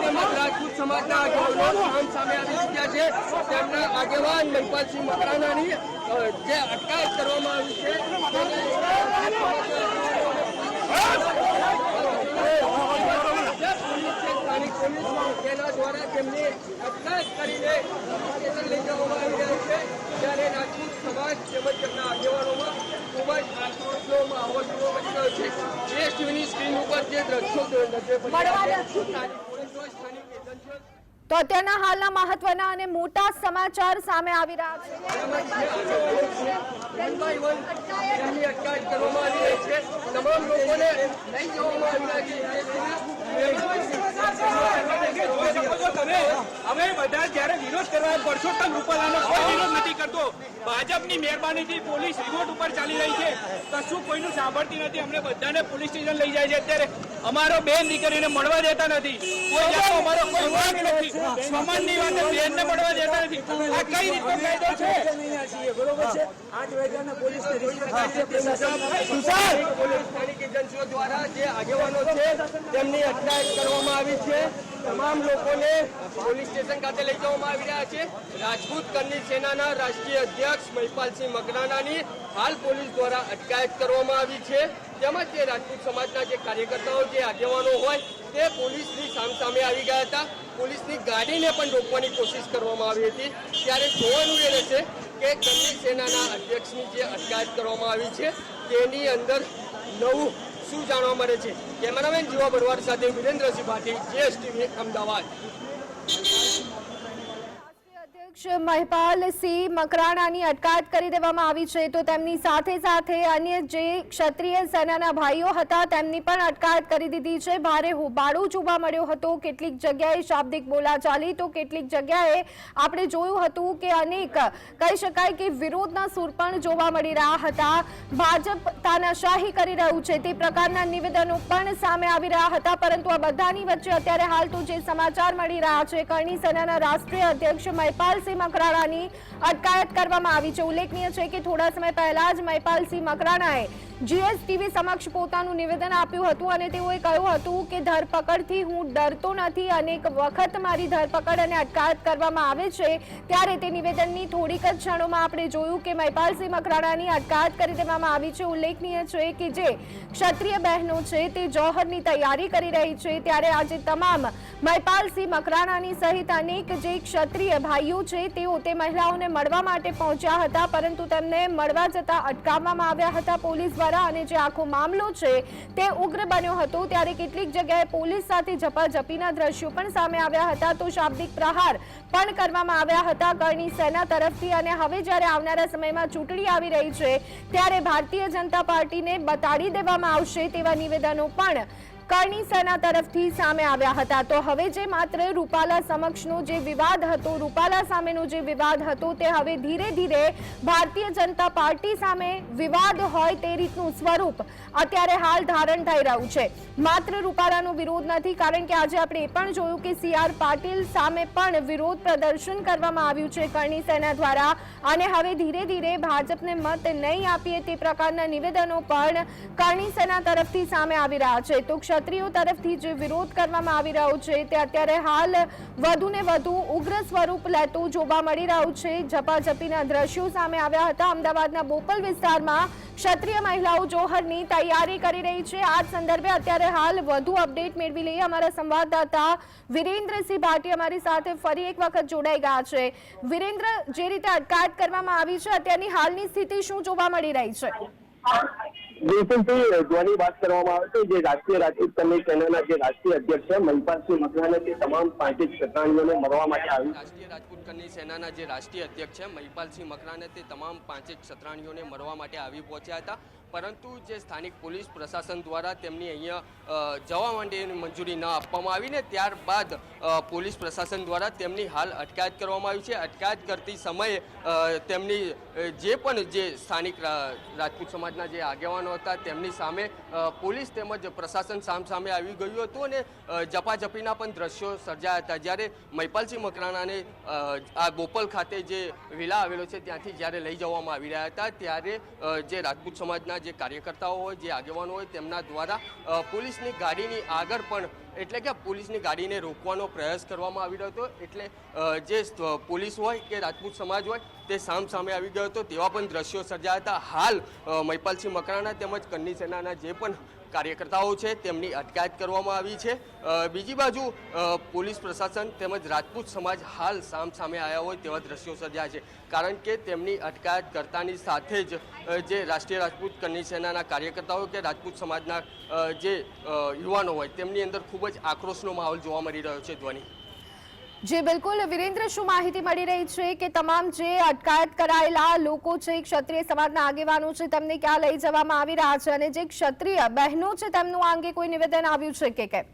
તેમજ રાજપૂત સમાજના આગેવાનો સામે આવી ચૂક્યા છે. તેમના આગેવાન મહિપાલસિંહ મકરાણાની જે અટકાયત કરવામાં આવી છે તેના દ્વારા તેમને અટકાયત કરીને સ્ટેશન લઈ જવામાં આવી રહ્યા છે, ત્યારે રાજપૂત સમાજ તેમજ તેમના આગેવાનોમાં ખૂબ જ આક્રોશનો માહોલ જોવા મળી રહ્યો છે. જીએસટીવીની સ્ક્રીન ઉપર જે દ્રશ્યો નજરે પડી રહ્યા છે, સ્થાનિક પોલીસનો સ્થાનિક એજન્સીઓ તો અત્યારના હાલના મહત્વના અને મોટા સમાચાર સામે આવી રહ્યા છે. વન બાય વન તેમની અટકાયત કરવામાં આવી રહી છે. તમામ લોકોને લઈ જવામાં આવી રહ્યા છે. અમે બધા જયારે વિરોધ કરવા પરસોત્તમ રૂપાલાનો કોઈ વિરોધ નથી કરતો. ભાજપની મહેરબાનીથી પોલીસ રિમોટ ઉપર ચાલી રહી છે, કશું કોઈનું સાંભળતી નથી. અમને બધાને પોલીસ સ્ટેશન લઈ જાય છે. અત્યારે અમારો બેન દીકરીને મળવા દેતા નથી. કોઈ જાતનો અમારો કોઈ વાંક નથી. સમાનની વાતે બેનને મળવા દેતા નથી. આ કઈ રીતનો કાયદો છે? બરોબર છે. 8 વાગ્યાના પોલીસને સ્થાનિક એજન્સીઓ દ્વારા જે આગેવાનો છે તેમની અટકાયત કરવામાં આવી છે. તમામ લોકોને પોલીસ સ્ટેશન ખાતે લઈ જવામાં આવી રહ્યા છે. રાજપૂત કરની સેનાના રાષ્ટ્રીય અધ્યક્ષ મહિપાલસિંહ મકરાણાની હાલ પોલીસ દ્વારા અટકાયત કરવામાં આવી છે. તેમજ જે રાજપૂત સમાજના જે કાર્યકર્તાઓ જે આગેવાનો હોય તે પોલીસની સામસામે આવી ગયા હતા. પોલીસની ગાડીને પણ રોકવાની કોશિશ કરવામાં આવી હતી. ત્યારે જોવાનું એ રહેશે કે કરની સેનાના અધ્યક્ષની જે અટકાયત કરવામાં આવી છે તેની અંદર નવું શું જાણવા મળે છે. કેમેરામેન જીવા બરવાડ સાથે વિરેન્દ્રસિંહ ભાટી, જીએસટીવી અમદાવાદ. અધ્યક્ષ મહિપાલસિંહ મકરાણાની અટકાયત કરી દેવામાં આવી છે, તો તેમની સાથે સાથે અન્ય જે ક્ષત્રિય સેનાના ભાઈઓ હતા તેમની પણ અટકાયત કરી દીધી છે. ભારે હોબાળો જોવા મળ્યો હતો. કેટલીક જગ્યાએ શાબ્દિક બોલાચાલી, તો કેટલીક જગ્યાએ આપણે જોયું હતું કે અનેક કહી શકાય કે વિરોધના સૂર પણ જોવા મળી રહ્યા હતા. ભાજપ તાનાશાહી કરી રહ્યું છે તે પ્રકારના નિવેદનો પણ સામે આવી રહ્યા હતા. પરંતુ આ બધાની વચ્ચે અત્યારે હાલ તો જે સમાચાર મળી રહ્યા છે, કરણી સેનાના રાષ્ટ્રીય અધ્યક્ષ મહિપાલસિંહ મકરાણાની અટકાયત કરવામાં આવી છે. ઉલ્લેખનીય છે કે થોડા સમય પહેલા જ મહિપાલસિંહ મકરાણાએ જીએસટીવી સમક્ષ પોતાનું નિવેદન આપ્યું હતું અને તેઓએ કહ્યું હતું કે ધરપકડથી હું ડરતો નથી. અનેક વખત મારી ધરપકડ અને અટકાયત કરવામાં આવે છે. ત્યારે તે નિવેદનની થોડીક જ ક્ષણોમાં આપણે જોયું કે મહિપાલસિંહ મકરાણાની અટકાયત કરી દેવામાં આવી છે. ઉલ્લેખનીય છે કે જે ક્ષત્રિય બહેનો છે તે જોહરની તૈયારી કરી રહી છે, ત્યારે આજે તમામ મહિપાલસિંહ મકરાણાની સહિત અનેક જે ક્ષત્રિય ભાઈઓ છે તેઓ તે મહિલાઓને મળવા માટે પહોંચ્યા હતા, પરંતુ તેમને મળવા જતા અટકાવવામાં આવ્યા હતા પોલીસ દ્વારા. અને જે આખો મામલો છે તે ઉગ્ર બન્યો હતો. ત્યારે કેટલીક જગ્યાએ પોલીસ સાથે ઝપાઝપીના દ્રશ્યો પણ સામે આવ્યા હતા. તો શાબ્દિક પ્રહાર પણ કરવામાં આવ્યા હતા કરણી સેના તરફથી. અને હવે જ્યારે આવનારા સમયમાં ચૂંટણી આવી રહી છે ત્યારે ભારતીય જનતા પાર્ટીને બતાડી દેવામાં આવશે તેવા નિવેદનો પણ કરણી સેના તરફથી સામે આવ્યા હતા. તો હવે જે માત્ર રૂપાલા સમક્ષનો જે વિવાદ હતો, રૂપાલા સામેનો જે વિવાદ હતો, તે હવે ધીરે ધીરે ભારતીય જનતા પાર્ટી સામે વિવાદ હોય તે રીતનું સ્વરૂપ અત્યારે હાલ ધારણ થઈ રહ્યું છે. માત્ર રૂપાલાનો વિરોધ નથી, કારણ કે આજે આપણે એ પણ જોયું કે CR પાટીલ સામે પણ વિરોધ પ્રદર્શન કરવામાં આવ્યું છે કરણી સેના દ્વારા. અને હવે ધીરે ધીરે ભાજપને મત નહીં આપીએ તે પ્રકારના નિવેદનો પણ કરણી સેના તરફથી સામે આવી રહ્યા છે. તો ક્ષત્રિયો તરફથી જે વિરોધ કરવામાં આવી રહ્યો છે તે અત્યારે હાલ વધુ ને વધુ ઉગ્ર સ્વરૂપ લેતું જોવા મળી રહ્યું છે. ઝપાઝપીના દ્રશ્યો સામે આવ્યા હતા. અમદાવાદના બોપલ વિસ્તારમાં ક્ષત્રિય મહિલાઓ જોહરની તૈયારી કરી રહી છે. આ સંદર્ભે અત્યારે હાલ વધુ અપડેટ મેળવી લઈએ. અમારા સંવાદદાતા વિરેન્દ્રસિંહ ભાટી અમારી સાથે ફરી એક વખત જોડાઈ ગયા છે. વિરેન્દ્ર, જે રીતે અટકાયત કરવામાં આવી છે, અત્યારની હાલની સ્થિતિ શું જોવા મળી રહી છે? બિલકુલથી જોવાની વાત કરવામાં આવે તો જે રાષ્ટ્રીય રાજપૂત કરની સેનાના જે રાષ્ટ્રીય અધ્યક્ષ છે મહિપાલસિંહ મકરાણા તે તમામ 5 ક્ષત્રાણીઓને મળવા માટે આવ્યું. રાષ્ટ્રીય રાજપૂત કરની સેનાના જે રાષ્ટ્રીય અધ્યક્ષ છે મહિપાલસિંહ મકરાણા તે તમામ 5 ક્ષત્રાણીઓને મળવા માટે આવી પહોંચ્યા હતા. પરંતુ જે સ્થાનિક પોલીસ પ્રશાસન દ્વારા તેમની અહીંયા જવા માટેની મંજૂરી ન આપવામાં આવી ને ત્યારબાદ પોલીસ પ્રશાસન દ્વારા તેમની હાલ અટકાયત કરવામાં આવી છે. અટકાયત કરતી સમયે તેમની જે પણ જે સ્થાનિક રાજપૂત સમાજના જે આગેવાનો હતા તેમની સામે પોલીસ તેમજ પ્રશાસન સામસામે આવી ગયું હતું અને ઝપાઝપીના પણ દ્રશ્યો સર્જાયા હતા. જ્યારે મહિપાલસિંહ મકરાણાને આ બોપલ ખાતે જે વિલા આવેલો છે ત્યાંથી જ્યારે લઈ જવામાં આવી રહ્યા હતા ત્યારે જે રાજપૂત સમાજના જે કાર્યકર્તાઓ હોય, જે આગેવાનો હોય, તેમના દ્વારા પોલીસની ગાડીની આગળ પણ એટલે કે પોલીસની ગાડીને રોકવાનો પ્રયાસ કરવામાં આવી રહ્યો હતો. એટલે જે પોલીસ હોય કે રાજપૂત સમાજ હોય તે સામે આવી ગયો હતો તેવા પણ દ્રશ્યો સર્જાયા હતા. હાલ મહિપાલસિંહ મકરાણા તેમજ કરની સેનાના જે પણ કાર્યકર્તાઓ છે તેમની અટકાયત કરવામાં આવી છે. બીજી બાજુ પોલીસ પ્રશાસન તેમજ રાજપૂત સમાજ હાલ સામે આવ્યા હોય તેવા દ્રશ્યો સર્જાયા છે, કારણ કે તેમની અટકાયત કરતાની સાથે જ જે રાષ્ટ્રીય રાજપૂત કન્ની સેનાના કાર્યકર્તાઓ કે રાજપૂત સમાજના જે યુવાનો હોય તેમની અંદર ખૂબ જ આક્રોશનો માહોલ જોવા મળી રહ્યો છે. ધ્વનિ જી બિલકુલ. વિરેન્દ્ર, શું માહિતી મળી રહી છે કે તમામ જે અટકાયત કરાયેલા લોકો છે, ક્ષત્રિય સમાજના આગેવાનો છે, તેમને ક્યાં લઈ જવામાં આવી રહ્યા છે, અને જે ક્ષત્રિય બહેનો છે તેમનું આ અંગે કોઈ નિવેદન આવ્યું છે કે કેમ?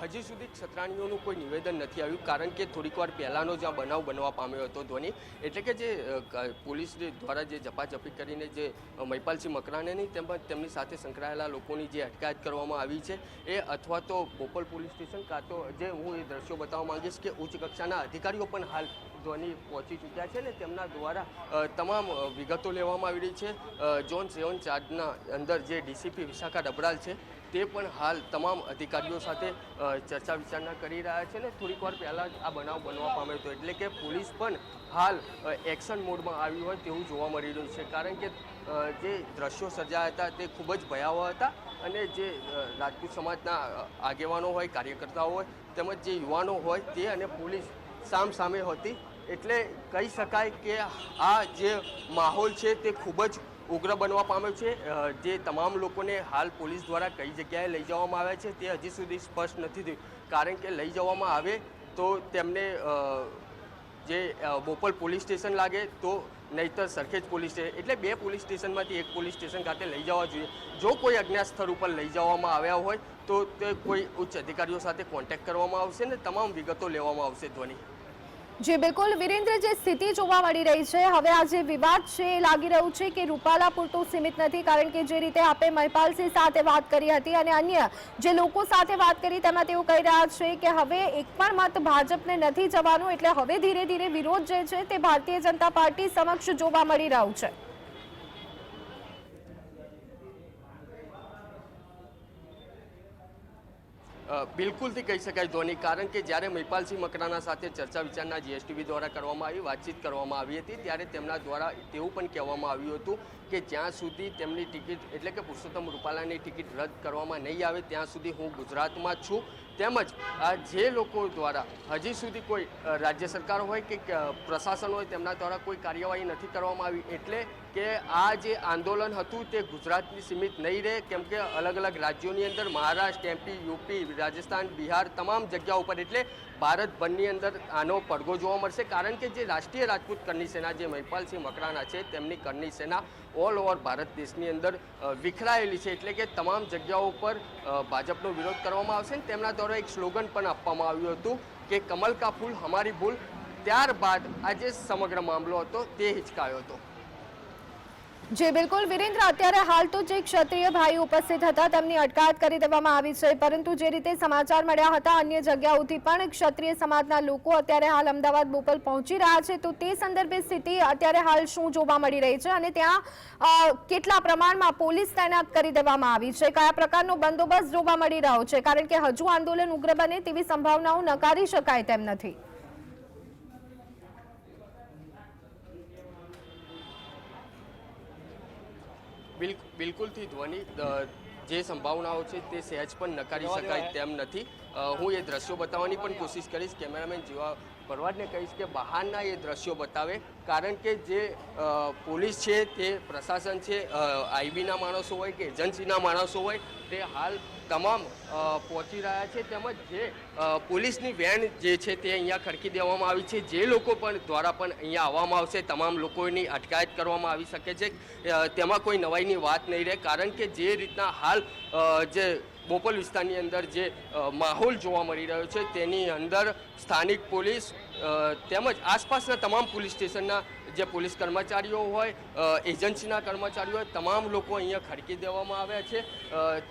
હજી સુધી ક્ષત્રાણીઓનું કોઈ નિવેદન નથી આવ્યું, કારણ કે થોડીક વાર પહેલાંનો જ્યાં બનાવ બનવા પામ્યો હતો ધ્વનિ, એટલે કે જે પોલીસ દ્વારા જે ઝપાઝપી કરીને જે મહિપાલસિંહ મકરાણાની તેમજ તેમની સાથે સંકળાયેલા લોકોની જે અટકાયત કરવામાં આવી છે એ અથવા તો બોપલ પોલીસ સ્ટેશન કાં તો જે હું એ દ્રશ્યો બતાવવા માંગીશ કે ઉચ્ચ કક્ષાના અધિકારીઓ પણ હાલ ધ્વનિ પહોંચી ચૂક્યા છે ને તેમના દ્વારા તમામ વિગતો લેવામાં આવી રહી છે. ઝોન 7 ચાર્જના અંદર જે ડીસીપી વિશાખા ડબરાલ છે તે પણ હાલ તમામ અધિકારીઓ સાથે ચર્ચા વિચારણા કરી રહ્યા છે ને થોડીક વાર પહેલાં જ આ બનાવ બનવા પામ્યો હતો, એટલે કે પોલીસ પણ હાલ એક્શન મોડમાં આવી હોય તેવું જોવા મળી રહ્યું છે, કારણ કે જે દ્રશ્યો સર્જાયા હતા તે ખૂબ જ ભયાવહ હતા અને જે રાજપૂત સમાજના આગેવાનો હોય, કાર્યકર્તાઓ હોય તેમજ જે યુવાનો હોય તે અને પોલીસ સામે હતી, એટલે કહી શકાય કે આ જે માહોલ છે તે ખૂબ જ ઉગ્ર બનવા પામ્યો છે. જે તમામ લોકોને હાલ પોલીસ દ્વારા કઈ જગ્યાએ લઈ જવામાં આવ્યા છે તે હજી સુધી સ્પષ્ટ નથી થયું, કારણ કે લઈ જવામાં આવે તો તેમને જે બોપલ પોલીસ સ્ટેશન લાગે તો નહીતર સરખેજ પોલીસ સ્ટેશન, એટલે 2 પોલીસ સ્ટેશનમાંથી 1 પોલીસ સ્ટેશન ખાતે લઈ જવા જોઈએ. જો કોઈ અજ્ઞાત સ્થળ ઉપર લઈ જવામાં આવ્યા હોય તો તે કોઈ ઉચ્ચ અધિકારીઓ સાથે કોન્ટેક્ટ કરવામાં આવશે ને તમામ વિગતો લેવામાં આવશે. ધ્વનિ જી બિલકુલ. વિરેન્દ્ર, જે સ્થિતિ જોવા મળી રહી છે હવે, આ જે વિવાદ છે એ લાગી રહ્યું છે કે રૂપાલા પૂરતું સીમિત નથી, કારણ કે જે રીતે આપે મહિપાલસિંહ સાથે વાત કરી હતી અને અન્ય જે લોકો સાથે વાત કરી તેમાં તેઓ કહી રહ્યા છે કે હવે એક પણ મત ભાજપને નથી જવાનું, એટલે હવે ધીરે ધીરે વિરોધ જે છે તે ભારતીય જનતા પાર્ટી સમક્ષ જોવા મળી રહ્યું છે. બિલકુલથી કહી શકાય ધ્વનિ, કારણ કે જ્યારે મહિપાલસિંહ મકરાણા સાથે ચર્ચા વિચારણા જીએસટીવી દ્વારા કરવામાં આવી, વાતચીત કરવામાં આવી હતી, ત્યારે તેમના દ્વારા તેવું પણ કહેવામાં આવ્યું હતું કે જ્યાં સુધી તેમની ટિકિટ એટલે કે પુરુષોત્તમ રૂપાલાની ટિકિટ રદ કરવામાં નહીં આવે ત્યાં સુધી હું ગુજરાતમાં છું. તેમજ જે લોકો દ્વારા હજી સુધી કોઈ રાજ્ય સરકાર હોય કે પ્રશાસન હોય તેમના દ્વારા કોઈ કાર્યવાહી નથી કરવામાં આવી, એટલે કે આ જે આંદોલન હતું તે ગુજરાતની સીમિત નહીં રહે, કેમ કે અલગ અલગ રાજ્યોની અંદર મહારાષ્ટ્ર, એમપી, યુપી, રાજસ્થાન, બિહાર તમામ જગ્યાઓ પર એટલે ભારતભરની અંદર આનો પડઘો જોવા મળશે, કારણ કે જે રાષ્ટ્રીય રાજપૂત કન્ની સેના જે મહિપાલસિંહ મકરાણા છે તેમની કન્ની સેના ઓલ ઓવર ભારત દેશની અંદર વિખરાયેલી છે, એટલે કે તમામ જગ્યાઓ પર ભાજપનો વિરોધ કરવામાં આવશે. તેમના દ્વારા એક સ્લોગન પણ આપવામાં આવ્યું હતું કે કમલ કા ફૂલ હમારી ભૂલ. ત્યારબાદ આ જે સમગ્ર મામલો હતો તે હિચકાયો હતો. જી બિલકુલ. વિરેન્દ્ર, અત્યારે હાલ તો જે ક્ષત્રિય ભાઈ ઉપસ્થિત હતા તેમની અટકાયત કરી દેવામાં આવી છે, પરંતુ જે રીતે સમાચાર મળ્યા હતા અન્ય જગ્યાઓથી પણ ક્ષત્રિય સમાજના લોકો અત્યારે હાલ અમદાવાદ બોપલ પહોંચી રહ્યા છે, તો તે સંદર્ભે સ્થિતિ અત્યારે હાલ શું જોવા મળી રહી છે અને ત્યાં કેટલા પ્રમાણમાં પોલીસ તૈનાત કરી દેવામાં આવી છે, કયા પ્રકારનો બંદોબસ્ત જોવા મળી રહ્યો છે, કારણ કે હજુ આંદોલન ઉગ્ર બને તેવી સંભાવનાઓ નકારી શકાય તેમ નથી. બિલકુલથી ધ્વનિ, જે સંભાવનાઓ છે તે સહેજ પણ નકારી શકાય તેમ નથી. હું એ દ્રશ્યો બતાવવાની પણ કોશિશ કરીશ, કેમેરામેન જીવા ભરવાડને કહીશ કે બહારના એ દ્રશ્યો બતાવે, કારણ કે જે પોલીસ છે તે પ્રશાસન છે, આઈબીના માણસો હોય કે એજન્સીના માણસો હોય તે હાલ તમામ પહોંચી રહ્યા છે, તેમજ જે પોલીસની વેન જે છે તે અહીંયા ખડકી દેવામાં આવી છે. જે લોકો પણ દ્વારા પણ અહીંયા આવવામાં આવશે તમામ લોકોની અટકાયત કરવામાં આવી શકે છે, તેમાં કોઈ નવાઈની વાત નહીં રહે, કારણ કે જે રીતના હાલ જે બોપલ વિસ્તારની અંદર જે માહોલ જોવા મળી રહ્યો છે તેની અંદર સ્થાનિક પોલીસ તેમજ આસપાસના તમામ પોલીસ સ્ટેશનના જે પોલીસ કર્મચારીઓ હોય, એજન્સીના કર્મચારીઓ હોય, તમામ લોકો અહીંયા ખડકી દેવામાં આવ્યા છે.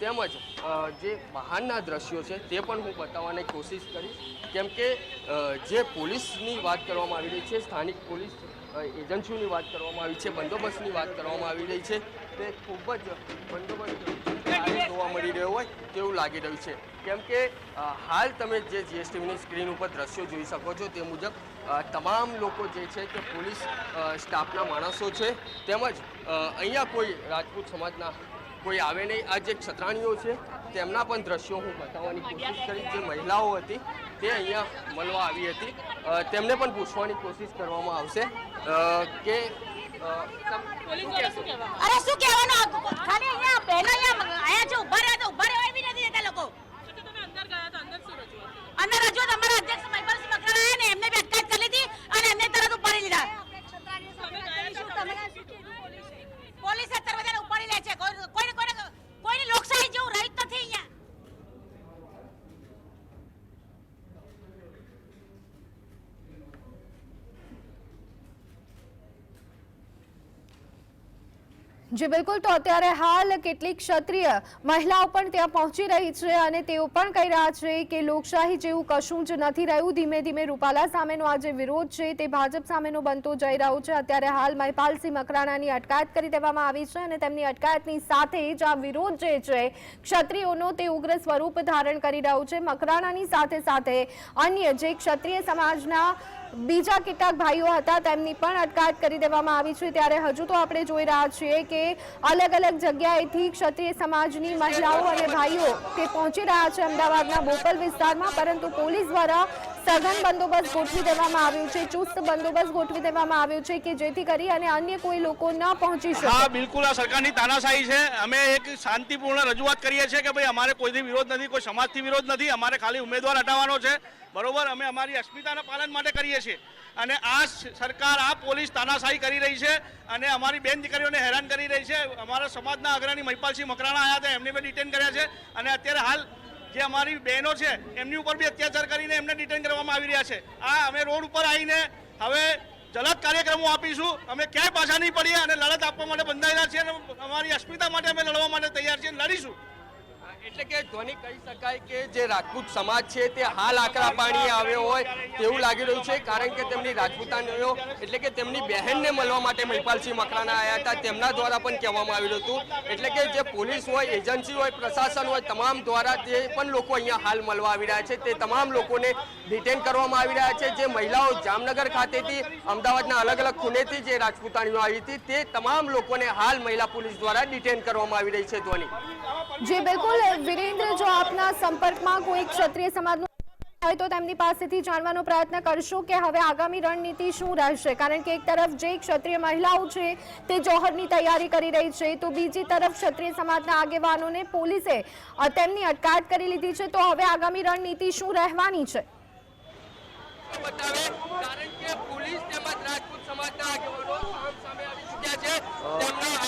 તેમજ જે બહારના દ્રશ્યો છે તે પણ હું બતાવવાની કોશિશ કરીશ, કેમ કે જે પોલીસની વાત કરવામાં આવી રહી છે, સ્થાનિક પોલીસ એજન્સીઓની વાત કરવામાં આવી છે, બંદોબસ્તની વાત કરવામાં આવી રહી છે, તે ખૂબ જ બંદોબસ્ત જોવા મળી રહ્યો હોય તેવું લાગી રહ્યું છે. કેમ કે હાલ તમે જે જીએસટીવીની સ્ક્રીન ઉપર દ્રશ્યો જોઈ શકો છો તે મુજબ તમામ લોકો જે છે તે પોલીસ સ્ટાફના માણસો છે, તેમજ અહીંયા કોઈ રાજપૂત સમાજના કોઈ આવે નહીં. આ જે ક્ષત્રાણીઓ છે તેમના પણ દ્રશ્યો હું બતાવવાની કોશિશ કરી. જે મહિલાઓ હતી તે અહીંયા મળવા આવી હતી, તેમને પણ પૂછવાની કોશિશ કરવામાં આવશે કે અરે શું કહેવાનું, ખાલી અહીંયા બહેનો અહીંયા આયા છે, ઉભા રહ્યા તો ઉભા રહેવા બી નથી દેતા લોકો. અંદર રજૂઆત અમારા અધ્યક્ષ મહિપાલસિંહ મકરાણા આયા ને એમને બી અટકાયત કરી લીધી અને એમને તરત ઉપાડી લીધા. પોલીસ અત્યારે બધાને ઉપાડી લે છે. કોઈની લોકશાહી જેવું રહી જ નથી અહીંયા. જી બિલકુલ. તો અત્યારે હાલ કેટલીક ક્ષત્રિય મહિલાઓ પણ ત્યાં પહોંચી રહી છે અને તેઓ પણ કહી રહ્યા છે કે લોકશાહી જેવું કશું જ નથી રહ્યું. ધીમે ધીમે રૂપાલા સામેનો આ જે વિરોધ છે તે ભાજપ સામેનો બનતો જઈ રહ્યો છે. અત્યારે હાલ મહિપાલસિંહ મકરાણાની અટકાયત કરી દેવામાં આવી છે અને તેમની અટકાયતની સાથે જ આ વિરોધ જે છે ક્ષત્રિયોનો તે ઉગ્ર સ્વરૂપ ધારણ કરી રહ્યો છે. મકરાણાની સાથે સાથે અન્ય જે ક્ષત્રિય સમાજના બીજા કેટલાક ભાઈઓ હતા તેમની પણ અટકાયત કરી દેવામાં આવી છે. ત્યારે હજુ તો આપણે જોઈ રહ્યા છીએ કે અલગ અલગ જગ્યાએથી ક્ષત્રિય સમાજની મહિલાઓ અને ભાઈઓ તે પહોંચી રહ્યા છે અમદાવાદના બોપલ વિસ્તારમાં, પરંતુ પોલીસ દ્વારા સઘન બંદોબસ્ત ગોઠવી દેવામાં આવ્યું છે, ચુસ્ત બંદોબસ્ત ગોઠવી દેવામાં આવ્યું છે કે જેથી કરી અને અન્ય કોઈ લોકો ન પહોંચી શકે. હા, બિલકુલ આ સરકારની તાનાશાહી છે. અમે એક શાંતિપૂર્ણ રજૂઆત કરીએ છીએ કે ભાઈ અમારે કોઈથી વિરોધ નથી, કોઈ સમાજથી વિરોધ નથી, અમારે ખાલી ઉમેદવાર હટાવવાનો છે. બરોબર, અમે અમારી અસ્મિતાના પાલન માટે કરીએ છીએ અને આ સરકાર આ પોલીસ તાનાશાહી કરી રહી છે અને અમારી બેન દીકરીઓને હેરાન કરી રહી છે. અમારા સમાજના અગ્રણી મહિપાલસિંહ મકરાણા આવ્યા હતા, એમને બી ડિટેન કર્યા છે અને અત્યારે હાલ જે અમારી બહેનો છે એમની ઉપર બી અત્યાચાર કરીને એમને ડિટેન કરવામાં આવી રહ્યા છે. આ અમે રોડ ઉપર આવીને હવે જલદ કાર્યક્રમો આપીશું. અમે ક્યાંય પાછા નહીં પડીએ અને લડત આપવા માટે બંધાયેલા છીએ અને અમારી અસ્મિતા માટે અમે લડવા માટે તૈયાર છીએ, લડીશું. એટલે કે ધ્વનિ કહી શકાય કે જે રાજપૂત સમાજ છે તે હાલ આકરા પાણીએ આવ્યો હોય તેવું લાગી રહ્યું છે, કારણ કે તેમની રાજપૂતાણીઓ એટલે કે તેમની બહેનને મળવા માટે મહિપાલસિંહ મકરાણા આવ્યા હતા. તેમના દ્વારા પણ કહેવામાં આવ્યું હતું, એટલે કે જે પોલીસ હોય, એજન્સી હોય, પ્રશાસન હોય, તમામ દ્વારા તે પણ લોકો અહીંયા હાલ મળવા આવી રહ્યા છે. તે તમામ લોકોને ડિટેન કરવામાં આવી રહ્યા છે. જે મહિલાઓ જામનગર ખાતેથી અમદાવાદના અલગ અલગ ખૂણેથી જે રાજપૂતાણીઓ આવી હતી તે તમામ લોકોને હાલ મહિલા પોલીસ દ્વારા ડિટેન કરવામાં આવી રહી છે. ધ્વનિ જી બિલકુલ. વિરેન્દ્ર, જો આપના સંપર્કમાં કોઈ ક્ષત્રિય સમાજનું હોય તો તેમની પાસેથી જાણવાનો પ્રયત્ન કરશો કે હવે આગામી રણનીતિ શું રહેશે, કારણ કે એક તરફ જે ક્ષત્રિય મહિલાઓ છે તે જોહરની તૈયારી કરી રહી છે તો બીજી તરફ ક્ષત્રિય સમાજના આગેવાનોને પોલીસે તેમની અટકાયત કરી લીધી છે. તો હવે આગામી રણનીતિ શું રહેવાની છે?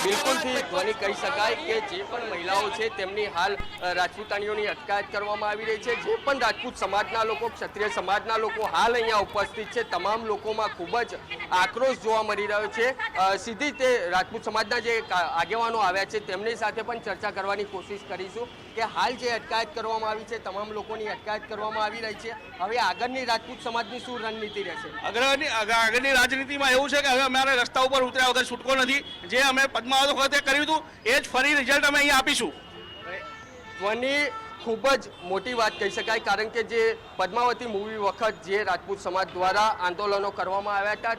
બિલકુલથી ધ્વનિ કહી શકાય કે જે પણ મહિલાઓ છે તેમની હાલ રાજપૂતાણીઓની અટકાયત કરવામાં આવી રહી છે. જે પણ રાજપૂત સમાજના લોકો, ક્ષત્રિય સમાજના લોકો હાલ અહીંયા ઉપસ્થિત છે, તમામ લોકોમાં ખૂબ જ આક્રોશ જોવા મળી રહ્યો છે. સીધી તે રાજપૂત સમાજના જે આગેવાનો આવ્યા છે તેમની સાથે પણ ચર્ચા કરવાની કોશિશ કરીશું કે હાલ જે અટકાયત કરવામાં આવી છે, તમામ લોકોની અટકાયત કરવામાં આવી રહી છે, હવે આગળની રાજપૂત સમાજની શું રણનીતિ રહેશે? આગળની રાજનીતિમાં એવું છે કે હવે અમારે રસ્તા ઉપર ઉતર્યા વગર છૂટકો નથી. જે અમે પદ્માવત વખતે કર્યું હતું એ જ ફરી રિઝલ્ટ અમે અહીંયા આપીશું. ધ્વનિ ખૂબ જ મોટી વાત કહી શકાય, કારણ કે જે પદ્માવતી મૂવી વખત જે રાજપૂત સમાજ દ્વારા આંદોલનો કરવામાં આવ્યા હતા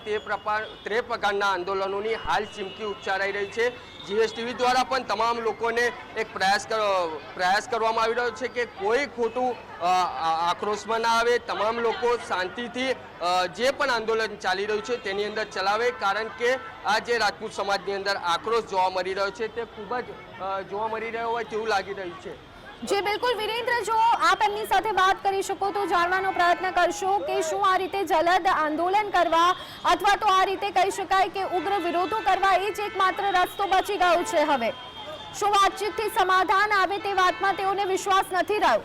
તે પ્રકારના આંદોલનોની હાલ ચીમકી ઉચ્ચારાઈ રહી છે. જીએસટીવી દ્વારા પણ તમામ લોકોને એક પ્રયાસ કરવામાં આવી રહ્યો છે કે કોઈ ખોટું આક્રોશમાં ના આવે, તમામ લોકો શાંતિથી જે પણ આંદોલન ચાલી રહ્યું છે તેની અંદર ચલાવે, કારણ કે આ જે રાજપૂત સમાજની અંદર આક્રોશ જોવા મળી રહ્યો છે તે ખૂબ જ જોવા મળી રહ્યો હોય તેવું લાગી રહ્યું છે. જી બિલકુલ. વિરેન્દ્ર, જો આપ એમની સાથે વાત કરી શકો તો જાણવાનો પ્રયત્ન કરશો કે શું આ રીતે જલદ આંદોલન કરવા અથવા તો આ રીતે કહી શકાય કે ઉગ્ર વિરોધો કરવા એ જ એકમાત્ર રસ્તો બચી ગયો છે? હવે શું વાતચીતથી સમાધાન આવે તે વાતમાં તેઓને વિશ્વાસ નથી રહ્યો?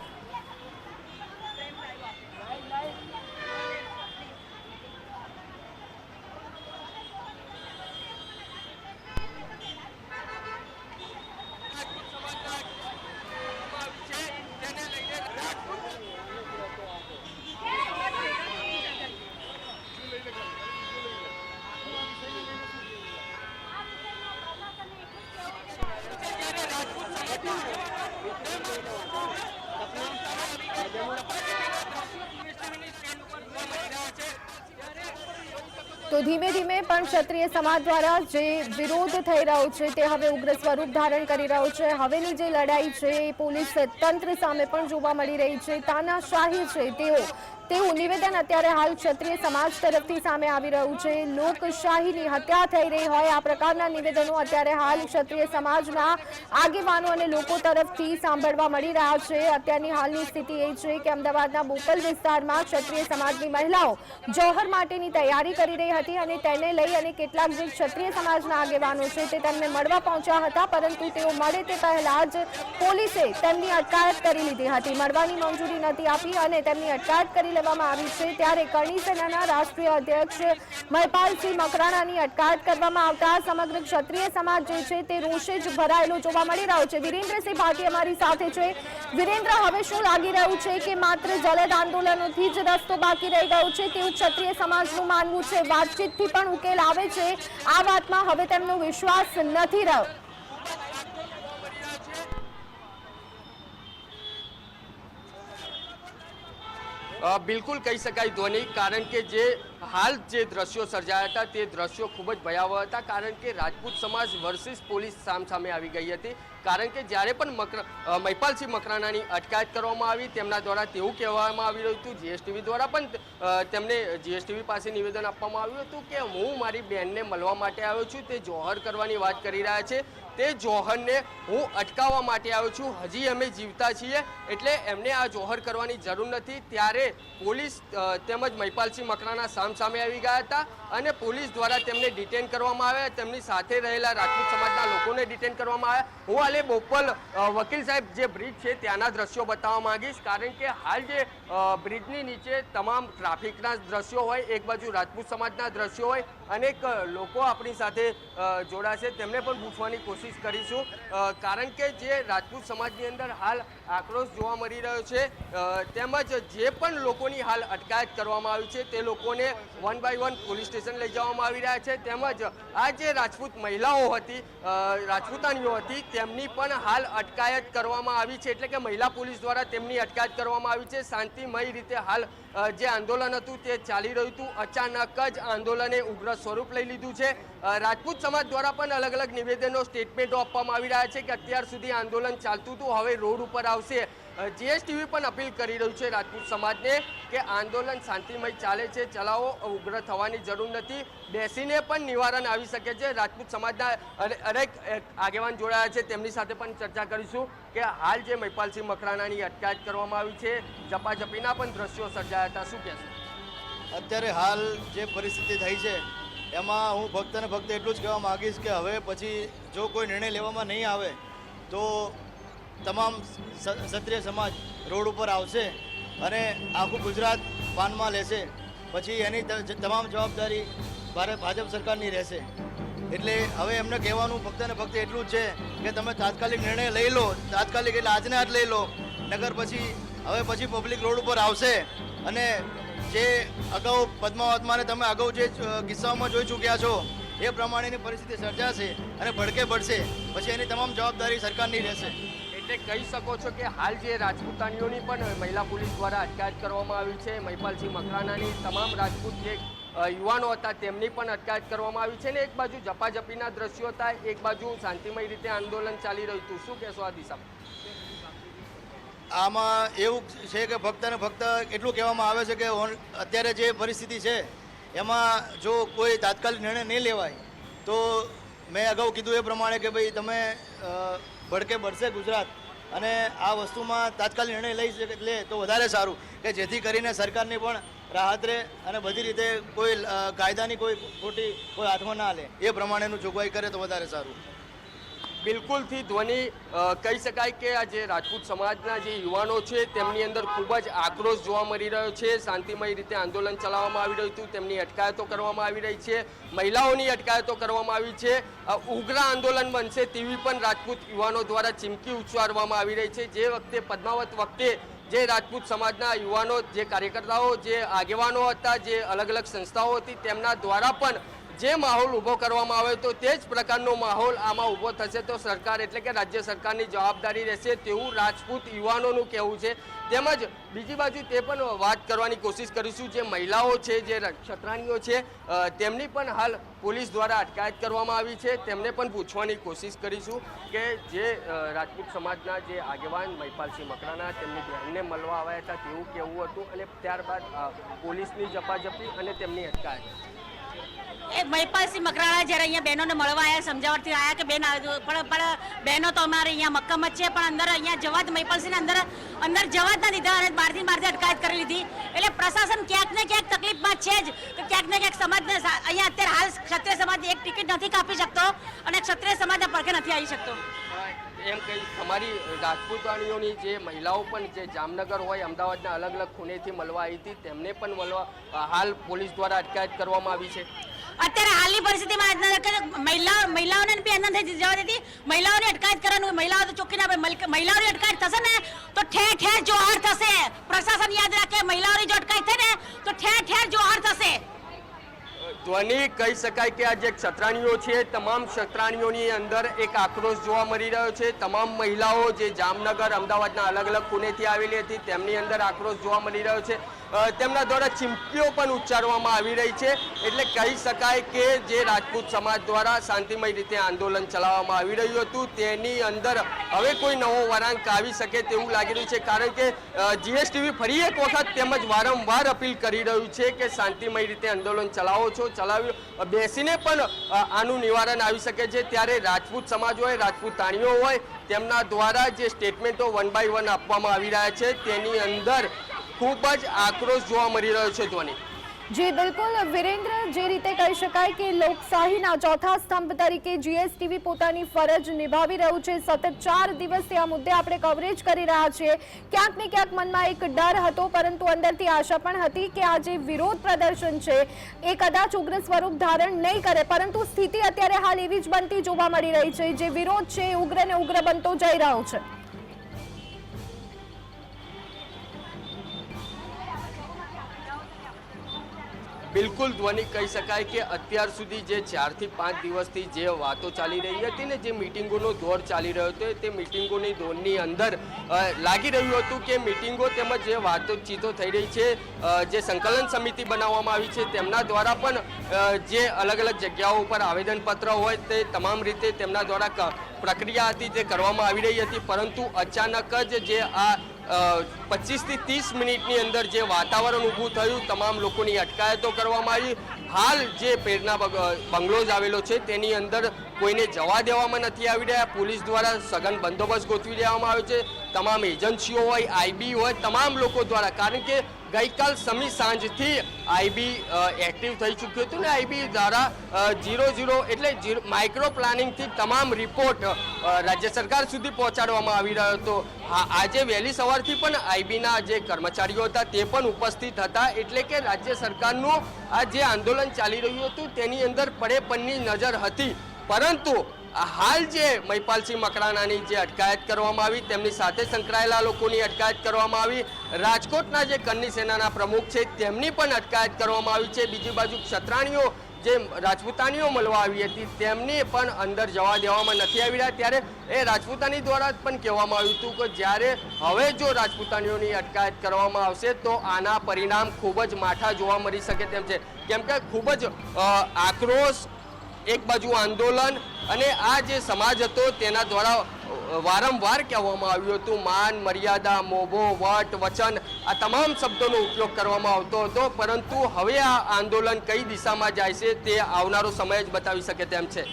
તો ધીમે ધીમે પણ ક્ષત્રિય સમાજ દ્વારા જે વિરોધ થઈ રહ્યો છે તે હવે ઉગ્ર સ્વરૂપ ધારણ કરી રહ્યો છે. હવેની જે લડાઈ છે એ પોલીસ તંત્ર સામે પણ જોવા મળી રહી છે. તાનાશાહી છે તેવું નિવેદન અત્યારે હાલ ક્ષત્રિય સમાજ તરફથી સામે આવી રહ્યું છે. લોકશાહીની હત્યા થઈ રહી હોય આ પ્રકારના નિવેદનો અત્યારે હાલ ક્ષત્રિય સમાજના આગેવાનો અને લોકો તરફથી સાંભળવા મળી રહ્યા છે. અત્યારની હાલની સ્થિતિ એ છે કે અમદાવાદના બોપલ વિસ્તારમાં ક્ષત્રિય સમાજની મહિલાઓ જોહર માટેની તૈયારી કરી રહી હતી અને તેને લઈ અને કેટલાક જે ક્ષત્રિય સમાજના આગેવાનો છે તે તેમને મળવા પહોંચ્યા હતા, પરંતુ તેઓ મળે તે પહેલા જ પોલીસે તેમની અટકાયત કરી લીધી હતી. મળવાની મંજૂરી નથી આપી અને તેમની અટકાયત કરી લેવામાં આવી છે. ત્યારે કરણી સેનાના રાષ્ટ્રીય અધ્યક્ષ મહિપાલસિંહ મકરાણાની અટકાયત કરવામાં આવતા સમગ્ર ક્ષત્રિય સમાજ જે છે તે રોષે જ ભરાયેલો જોવા મળી રહ્યો છે. વિરેન્દ્રસિંહ ભાટી અમારી સાથે છે. વિરેન્દ્ર, હવે શું લાગી રહ્યું છે કે માત્ર જલદ આંદોલનોથી જ રસ્તો બાકી રહી ગયો છે તેવું ક્ષત્રિય સમાજનું માનવું છે? વાતચીતથી પણ ઉકેલ આવે છે આ વાતમાં હવે તેમનો વિશ્વાસ નથી રહ્યો. બિલકુલ કહી શકાય ધ્વની, કારણ કે જે હાલ જે દ્રશ્યો સર્જાયા હતા તે દ્રશ્યો ખૂબ જ ભયાવહ હતા. કારણ કે રાજપૂત સમાજ વર્સિસ પોલીસ સામે આવી ગઈ હતી. કારણ કે જ્યારે પણ મહિપાલસિંહ મકરાણાની અટકાયત કરવામાં આવી તેમના દ્વારા તેવું કહેવામાં આવી રહ્યું હતું, જીએસટીવી દ્વારા પણ તેમને જીએસટીવી પાસે નિવેદન આપવામાં આવ્યું હતું કે હું મારી બહેનને મળવા માટે આવ્યો છું. તે જોહર કરવાની વાત કરી રહ્યા છે. તે જોહરને હું અટકાવવા માટે આવ્યો છું. હજી અમે જીવતા છીએ એટલે એમને આ જોહર કરવાની જરૂર નથી. ત્યારે પોલીસ તેમજ મહિપાલસિંહ મકરાણા સામે આવી ગયા હતા અને પોલીસ દ્વારા તેમને ડિટેન કરવામાં આવ્યા. તેમની સાથે રહેલા રાજપૂત સમાજના લોકોને ડિટેન કરવામાં આવ્યા. હું હાલે બોપલ વકીલ સાહેબ જે બ્રિજ છે ત્યાંના દ્રશ્યો બતાવવા માંગીશ, કારણ કે હાલ જે બ્રિજની નીચે તમામ ટ્રાફિકના દ્રશ્યો હોય, એક બાજુ રાજપૂત સમાજના દ્રશ્યો હોય, અનેક લોકો આપણી સાથે જોડાશે, તેમને પણ પૂછવાની કોશિશ કરીશું. કારણ કે જે રાજપૂત સમાજની અંદર હાલ આક્રોશ જોવા મળી રહ્યો છે, તેમજ જે પણ લોકોની હાલ અટકાયત કરવામાં આવી છે તે લોકોને 1 by 1 પોલીસ સ્ટેશન લઈ જવામાં આવી રહ્યા છે. તેમજ આ જે રાજપૂત મહિલાઓ હતી, રાજપૂતાણીઓ હતી, તેમની પણ હાલ અટકાયત કરવામાં આવી છે. એટલે કે મહિલા પોલીસ દ્વારા તેમની અટકાયત કરવામાં આવી છે. શાંતિમય રીતે હાલ જે આંદોલન હતું તે ચાલી રહ્યું હતું. અચાનક જ આંદોલને ઉગ્ર સ્વરૂપ લઈ લીધું છે. રાજપૂત સમાજ દ્વારા પણ અલગ અલગ નિવેદનો, સ્ટેટમેન્ટો આપવામાં આવી રહ્યા છે કે અત્યાર સુધી આંદોલન ચાલતું હતું, હવે રોડ ઉપર આવશે. જીએસટીવી પણ અપીલ કરી રહ્યું છે રાજપૂત સમાજને કે આંદોલન શાંતિમય ચાલે છે, ચલાવો, ઉગ્ર થવાની જરૂર નથી. બેસીને પણ નિવારણ આવી શકે છે. રાજપૂત સમાજના અનેક આગેવાન જોડાયા છે, તેમની સાથે પણ ચર્ચા કરીશું કે હાલ જે મહિપાલસિંહ મકરાણાની અટકાયત કરવામાં આવી છે, ઝપાઝપીના પણ દ્રશ્યો સર્જાયા હતા, શું કહેશો? અત્યારે હાલ જે પરિસ્થિતિ થઈ છે એમાં હું ફક્ત ને ફક્ત એટલું જ કહેવા માગીશ કે હવે પછી જો કોઈ નિર્ણય લેવામાં નહીં આવે તો તમામ ક્ષત્રિય સમાજ રોડ ઉપર આવશે અને આખું ગુજરાત પાનમાં લેશે. પછી એની તમામ જવાબદારી ભાજપ સરકારની રહેશે. એટલે હવે એમને કહેવાનું ફક્ત ને ફક્ત એટલું જ છે કે તમે તાત્કાલિક નિર્ણય લઈ લો, તાત્કાલિક એટલે આજને આજ લઈ લો, નગર પછી હવે પછી પબ્લિક રોડ ઉપર આવશે. અને જે અગાઉ પદ્માવતમાં તમે અગાઉ જે કિસ્સાઓમાં જોઈ ચૂક્યા છો એ પ્રમાણેની પરિસ્થિતિ સર્જાશે અને ભડકે પડશે. પછી એની તમામ જવાબદારી સરકારની રહેશે. એટલે કહી શકો છો કે હાલ જે રાજપૂતાણીઓની પણ મહિલા પોલીસ દ્વારા અટકાયત કરવામાં આવી છે. મહિપાલસિંહ મકરાણાની તમામ રાજપૂત જે યુવાનો હતા તેમની પણ અટકાયત કરવામાં આવી છે. ને એક બાજુ ઝપાઝપીના દ્રશ્યો હતા, એક બાજુ શાંતિમય રીતે આંદોલન ચાલી રહ્યું હતું. શું કહેશો આ દિશામાં? આમાં એવું છે કે ફક્ત ને ફક્ત એટલું કહેવામાં આવે છે કે અત્યારે જે પરિસ્થિતિ છે એમાં જો કોઈ તાત્કાલિક નિર્ણય નહીં લેવાય તો મેં અગાઉ કીધું એ પ્રમાણે કે ભાઈ તમે ભડકે પડશે ગુજરાત, અને આ વસ્તુમાં તાત્કાલિક નિર્ણય લઈ લે તો વધારે સારું, કે જેથી કરીને સરકારની પણ રાહત રહે અને બધી રીતે કોઈ કાયદાની કોઈ ખોટી કોઈ હાથમાં ના લે, એ પ્રમાણેનું જોગવાઈ કરે તો વધારે સારું. બિલકુલથી ધ્વનિ કહી શકાય કે આ જે રાજપૂત સમાજના જે યુવાનો છે તેમની અંદર ખૂબ જ આક્રોશ જોવા મળી રહ્યો છે. શાંતિમય રીતે આંદોલન ચલાવવામાં આવી રહ્યું હતું, તેમની અટકાયતો કરવામાં આવી રહી છે, મહિલાઓની અટકાયતો કરવામાં આવી છે. ઉગ્ર આંદોલન બનશે તેવી પણ રાજપૂત યુવાનો દ્વારા ચીમકી ઉચ્ચારવામાં આવી રહી છે. જે વખતે પદ્માવત વખતે જે રાજપૂત સમાજના યુવાનો, જે કાર્યકર્તાઓ, જે આગેવાનો હતા, જે અલગ અલગ સંસ્થાઓ હતી, તેમના દ્વારા પણ જે માહોલ ઊભો કરવામાં આવે તો તે જ પ્રકારનો માહોલ આમાં ઊભો થશે તો સરકાર એટલે કે રાજ્ય સરકારની જવાબદારી રહેશે તેવું રાજપૂત યુવાનોનું કહેવું છે. તેમજ બીજી બાજુ તે પણ વાત કરવાની કોશિશ કરીશું જે મહિલાઓ છે જે ક્ષત્રાણીઓ છે તેમની પણ હાલ પોલીસ દ્વારા અટકાયત કરવામાં આવી છે. તેમને પણ પૂછવાની કોશિશ કરીશું કે જે રાજપૂત સમાજના જે આગેવાન મહિપાલસિંહ મકરાણા તેમની બહેનને મળવા આવ્યા હતા તેવું કેવું હતું અને ત્યારબાદ પોલીસની ઝપાઝપી અને તેમની અટકાયત. એ મહિપાલસિંહ મકરાણા જ્યારે અહીંયા બહેનોને મળવા આવ્યા સમજાવટથી આવ્યા કે બેન પણ બહેનો તો અમારે અહીંયા મક્કમ જ છે પણ અંદર અહીંયા જવા જ મહિપાલસિંહને અંદર જવા જ ના દીધા અને બહારથી અટકાયત કરી લીધી. એટલે પ્રશાસન ક્યાંક ને ક્યાંક તકલીફમાં છે જ કે ક્યાંક ને ક્યાંક સમાજને અહીંયા અત્યારે હાલ ક્ષત્રિય સમાજ એક ટિકિટ નથી કાપી શકતો અને ક્ષત્રિય સમાજના પડખે નથી આવી શકતો. એમ કહી અમારી રાજપૂતાણીઓની જે મહિલાઓ પણ જે જામનગર હોય અમદાવાદના અલગ અલગ ખૂણેથી મળવા આવી હતી તેમને પણ મળવા હાલ પોલીસ દ્વારા અટકાયત કરવામાં આવી છે. અત્યારે હાલની પરિસ્થિતિમાં મહિલાઓને બી અંદર નથી જવા દેતી. મહિલાઓની અટકાયત કરવાનું મહિલાઓ તો ચોખ્ખી ના મહિલાઓની અટકાયત થશે ને તો ઠેર ઠેર જોહર થશે. પ્રશાસન યાદ રાખે મહિલાઓની જો અટકાયત થાય ને તો ઠેર ઠેર જોહર થશે. ધ્વનિ કહી શકાય કે આ જે ક્ષત્રાણીઓ છે તમામ ક્ષત્રાણીઓની અંદર એક આક્રોશ જોવા મળી રહ્યો છે. તમામ મહિલાઓ જે જામનગર અમદાવાદના અલગ અલગ ખૂણેથી આવેલી હતી તેમની અંદર આક્રોશ જોવા મળી રહ્યો છે. તેમના દ્વારા ચીમકીઓ પણ ઉચ્ચારવામાં આવી રહી છે. એટલે કહી શકાય કે જે રાજપૂત સમાજ દ્વારા શાંતિમય રીતે આંદોલન ચલાવવામાં આવી રહ્યું હતું તેની અંદર હવે કોઈ નવો વળાંક આવી શકે તેવું લાગી રહ્યું છે. કારણ કે જીએસટીવી ફરી એક વખત તેમજ વારંવાર અપીલ કરી રહ્યું છે કે શાંતિમય રીતે આંદોલન ચલાવો છો બેસીને પણ આનું નિવારણ આવી શકે છે. ત્યારે રાજપૂત સમાજ હોય રાજપૂતાણીઓ હોય તેમના દ્વારા જે સ્ટેટમેન્ટો 1 બાય 1 આપવામાં આવી રહ્યા છે તેની અંદર ખૂબ જ આક્રોશ જોવા મળી રહ્યો છે. ધ્વનિ જી બિલકુલ વિરેન્દ્ર, જે રીતે કહી શકાય કે લોકશાહીના ચોથા સ્તંભ તરીકે જીએસટીવી પોતાની ફરજ નિભાવી રહ્યું છે. સતત 4 દિવસથી આ મુદ્દે આપણે કવરેજ કરી રહ્યા છીએ. ક્યાંક ને ક્યાંક મનમાં એક ડર હતો પરંતુ અંદરથી આશા પણ હતી કે આ જે વિરોધ પ્રદર્શન છે એ કદાચ ઉગ્ર સ્વરૂપ ધારણ નહીં કરે, પરંતુ સ્થિતિ અત્યારે હાલ એવી જ બનતી જોવા મળી રહી છે. જે વિરોધ છે એ ઉગ્ર ને ઉગ્ર બનતો જઈ રહ્યો છે. બિલકુલ ધ્વનિ કહી શકાય કે અત્યાર સુધી જે 4 થી 5 દિવસથી જે વાતો ચાલી રહી હતી ને જે મિટિંગોનો દોર ચાલી રહ્યો હતો તે મિટિંગોની દોરની અંદર લાગી રહ્યું હતું કે મિટિંગો તેમજ જે વાતચીતો થઈ રહી છે જે સંકલન સમિતિ બનાવવામાં આવી છે તેમના દ્વારા પણ જે અલગ અલગ જગ્યાઓ ઉપર આવેદનપત્ર હોય તે તમામ રીતે તેમના દ્વારા પ્રક્રિયા હતી તે કરવામાં આવી રહી હતી. પરંતુ અચાનક જ જે આ 25 થી 30 મિનિટની અંદર જે વાતાવરણ ઊભું થયું તમામ લોકોની અટકાયતો કરવામાં આવી. હાલ જે પેરના બંગલોઝ આવેલો છે તેની અંદર કોઈને જવા દેવામાં નથી આવી રહ્યા. પોલીસ દ્વારા સઘન બંદોબસ્ત ગોઠવી દેવામાં આવ્યો છે. તમામ એજન્સીઓ હોય આઈબી હોય તમામ લોકો દ્વારા, કારણ કે ગઈકાલ સમી સાંજથી આઈબી એક્ટિવ થઈ ચૂક્યું હતું ને આઈબી દ્વારા 00 એટલે માઇક્રો પ્લાનિંગથી તમામ રિપોર્ટ રાજ્ય સરકાર સુધી પહોંચાડવામાં આવી રહ્યો હતો. આજે વહેલી સવારથી પણ આઈબીના જે કર્મચારીઓ હતા તે પણ ઉપસ્થિત હતા. એટલે કે રાજ્ય સરકારનું આ જે આંદોલન ચાલી રહ્યું હતું તેની અંદર પડેપણની નજર હતી. પરંતુ હાલ જે મહિપાલસિંહ મકરાણાની જે અટકાયત કરવામાં આવી તેમની સાથે સંકળાયેલા લોકોની અટકાયત કરવામાં આવી. રાજકોટના જે કન્ની સેનાના પ્રમુખ છે તેમની પણ અટકાયત કરવામાં આવી છે. બીજી બાજુ ક્ષત્રાણીઓ જે રાજપૂતાણીઓ મળવા આવી હતી તેમને પણ અંદર જવા દેવામાં નથી આવી રહ્યા. ત્યારે એ રાજપૂતાણી દ્વારા પણ કહેવામાં આવ્યું હતું કે જ્યારે હવે જો રાજપૂતાણીઓની અટકાયત કરવામાં આવશે તો આના પરિણામ ખૂબ જ માઠા જોવા મળી શકે તેમ છે. કેમ કે ખૂબ જ આક્રોશ, એક બાજુ આંદોલન અને આ જે સમાજ હતો તેના દ્વારા વારંવાર કહેવામાં આવ્યું હતું માન મર્યાદા મોભો વટ વચન આ તમામ શબ્દોનો ઉપયોગ કરવામાં આવતો હતો. પરંતુ હવે આ આંદોલન કઈ દિશામાં જાય છે તે આવનારો સમય જ બતાવી શકે તેમ છે.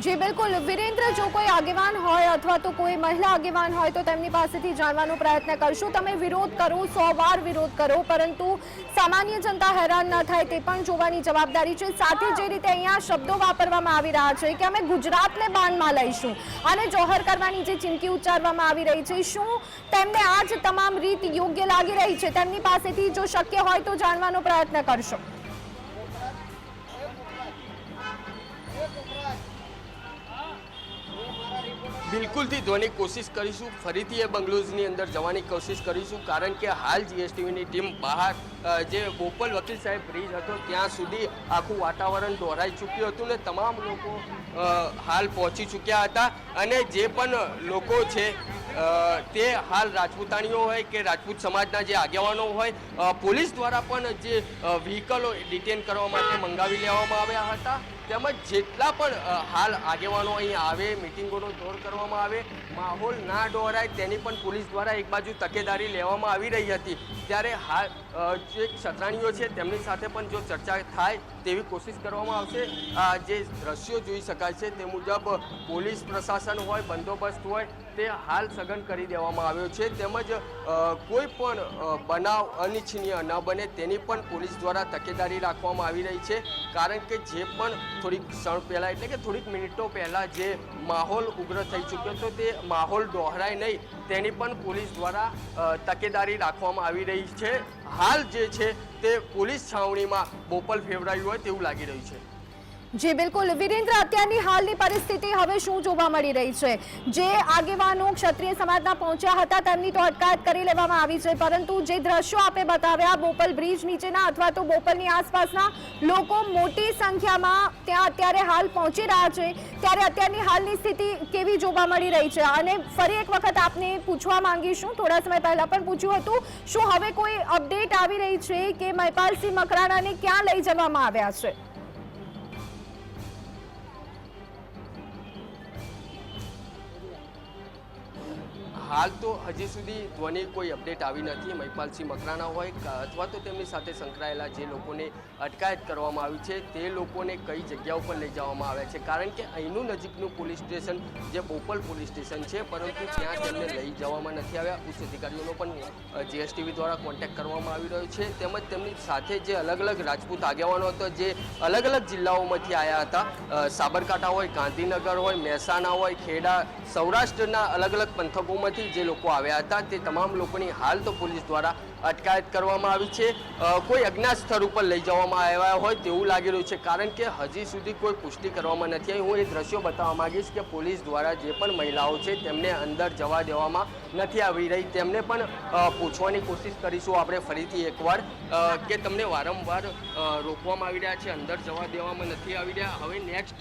જી બિલકુલ વિરેન્દ્ર, જો કોઈ આગેવાન હોય અથવા તો કોઈ મહિલા આગેવાન હોય તો તેમની પાસેથી જાણવાનો પ્રયત્ન કરશું. તમે વિરોધ કરો, 100 વાર વિરોધ કરો, પરંતુ સામાન્ય જનતા હેરાન ન થાય તે પણ જોવાની જવાબદારી છે. સાથે જે રીતે અહીંયા શબ્દો વાપરવામાં આવી રહ્યા છે કે અમે ગુજરાતને બાનમાં લઈશું અને જોહર કરવાની જે ચીમકી ઉચ્ચારવામાં આવી રહી છે, શું તેમને આ જ તમામ રીત યોગ્ય લાગી રહી છે? તેમની પાસેથી જો શક્ય હોય તો જાણવાનો પ્રયત્ન કરશો. બિલકુલથી ધોની કોશિશ કરીશું, ફરીથી એ બંગલોઝની અંદર જવાની કોશિશ કરીશું, કારણ કે હાલ જીએસટીવીની ટીમ બહાર જે બોપલ વકીલ સાહેબ બ્રિજ હતો ત્યાં સુધી આખું વાતાવરણ દોહરાઈ ચૂક્યું હતું ને તમામ લોકો હાલ પહોંચી ચૂક્યા હતા અને જે પણ લોકો છે તે હાલ રાજપૂતાણીઓ હોય કે રાજપૂત સમાજના જે આગેવાનો હોય પોલીસ દ્વારા પણ જે વ્હીકલો ડિટેન કરવા માટે મંગાવી લેવામાં આવ્યા હતા, તેમજ જેટલા પણ હાલ આગેવાનો અહીં આવે, મિટિંગોનો દોર કરવામાં આવે, માહોલ ના દોહરાય તેની પણ પોલીસ દ્વારા એક બાજુ તકેદારી લેવામાં આવી રહી હતી. ત્યારે હાલ જે ક્ષત્રાણીઓ છે તેમની સાથે પણ જો ચર્ચા થાય તેવી કોશિશ કરવામાં આવશે. જે દ્રશ્યો જોઈ શકાય છે તે મુજબ પોલીસ પ્રશાસન હોય, બંદોબસ્ત હોય તે હાલ સઘન કરી દેવામાં આવ્યો છે, તેમજ કોઈ પણ બનાવ અનિચ્છનીય ન બને તેની પણ પોલીસ દ્વારા તકેદારી રાખવામાં આવી રહી છે, કારણ કે જે પણ થોડીક ક્ષણ પહેલાં એટલે કે થોડીક મિનિટો પહેલાં જે માહોલ ઉગ્ર થઈ ચૂક્યો હતો તે માહોલ દોહરાય નહીં તેની પણ પોલીસ દ્વારા તકેદારી રાખવામાં આવી રહી છે. હાલ જે છે તે પોલીસ છાવણીમાં બોપલ ફેવરાયું હોય તેવું લાગી રહ્યું છે. જી બિલકુલ વિરેન્દ્ર, અત્યારની હાલની પરિસ્થિતિ હવે શું જોવા મળી રહી છે? જે આગેવાનો ક્ષત્રિય સમાજના પહોંચ્યા હતા તેમની તો અટકાયત કરી લેવામાં આવી છે, પરંતુ જે દ્રશ્યો આપે બતાવ્યા બોપલ બ્રિજ નીચેના અથવા તો બોપલની આસપાસના લોકો મોટી સંખ્યામાં ત્યાં અત્યારે હાલ પહોંચી રહ્યા છે, ત્યારે અત્યારની હાલની સ્થિતિ કેવી જોવા મળી રહી છે? અને ફરી એક વખત આપને પૂછવા માંગીશું, થોડા સમય પહેલા પણ પૂછ્યું હતું, શું હવે કોઈ અપડેટ આવી રહી છે કે મહિપાલસિંહ મકરાણાને ક્યાં લઈ જવામાં આવ્યા છે? હાલ તો હજી સુધી ધ્વનિ કોઈ અપડેટ આવી નથી. મહિપાલસિંહ મકરાણા હોય અથવા તો તેમની સાથે સંકળાયેલા જે લોકોને અટકાયત કરવામાં આવી છે તે લોકોને કઈ જગ્યા ઉપર લઈ જવામાં આવ્યા છે, કારણ કે અહીંનું નજીકનું પોલીસ સ્ટેશન જે બોપલ પોલીસ સ્ટેશન છે, પરંતુ ત્યાં તેમને લઈ જવામાં નથી આવ્યા. ઉચ્ચ અધિકારીઓનો પણ જીએસટીવી દ્વારા કોન્ટેક્ટ કરવામાં આવી રહ્યો છે, તેમજ તેમની સાથે જે અલગ અલગ રાજપૂત આગેવાનો હતો જે અલગ અલગ જિલ્લાઓમાંથી આવ્યા હતા, સાબરકાંઠા હોય, ગાંધીનગર હોય, મહેસાણા હોય, ખેડા, સૌરાષ્ટ્રના અલગ અલગ પંથકોમાંથી જે લોકો આવ્યા હતા તે તમામ લોકોની હાલ તો પોલીસ દ્વારા અટકાયત કરવામાં આવી છે. કોઈ અજ્ઞાત સ્થળ ઉપર લઈ જવામાં આવ્યા હોય તેવું લાગી રહ્યું છે, કારણ કે હજી સુધી કોઈ પુષ્ટિ કરવામાં નથી આવી. હું એ દ્રશ્યો બતાવવા માંગીશ કે પોલીસ દ્વારા જે પણ મહિલાઓ છે તેમને અંદર જવા દેવામાં નથી આવી રહી. તેમને પણ પૂછવાની કોશિશ કરીશું આપણે ફરીથી એકવાર કે તમને વારંવાર રોકવામાં આવી રહ્યા છે, અંદર જવા દેવામાં નથી આવી રહ્યા. હવે નેક્સ્ટ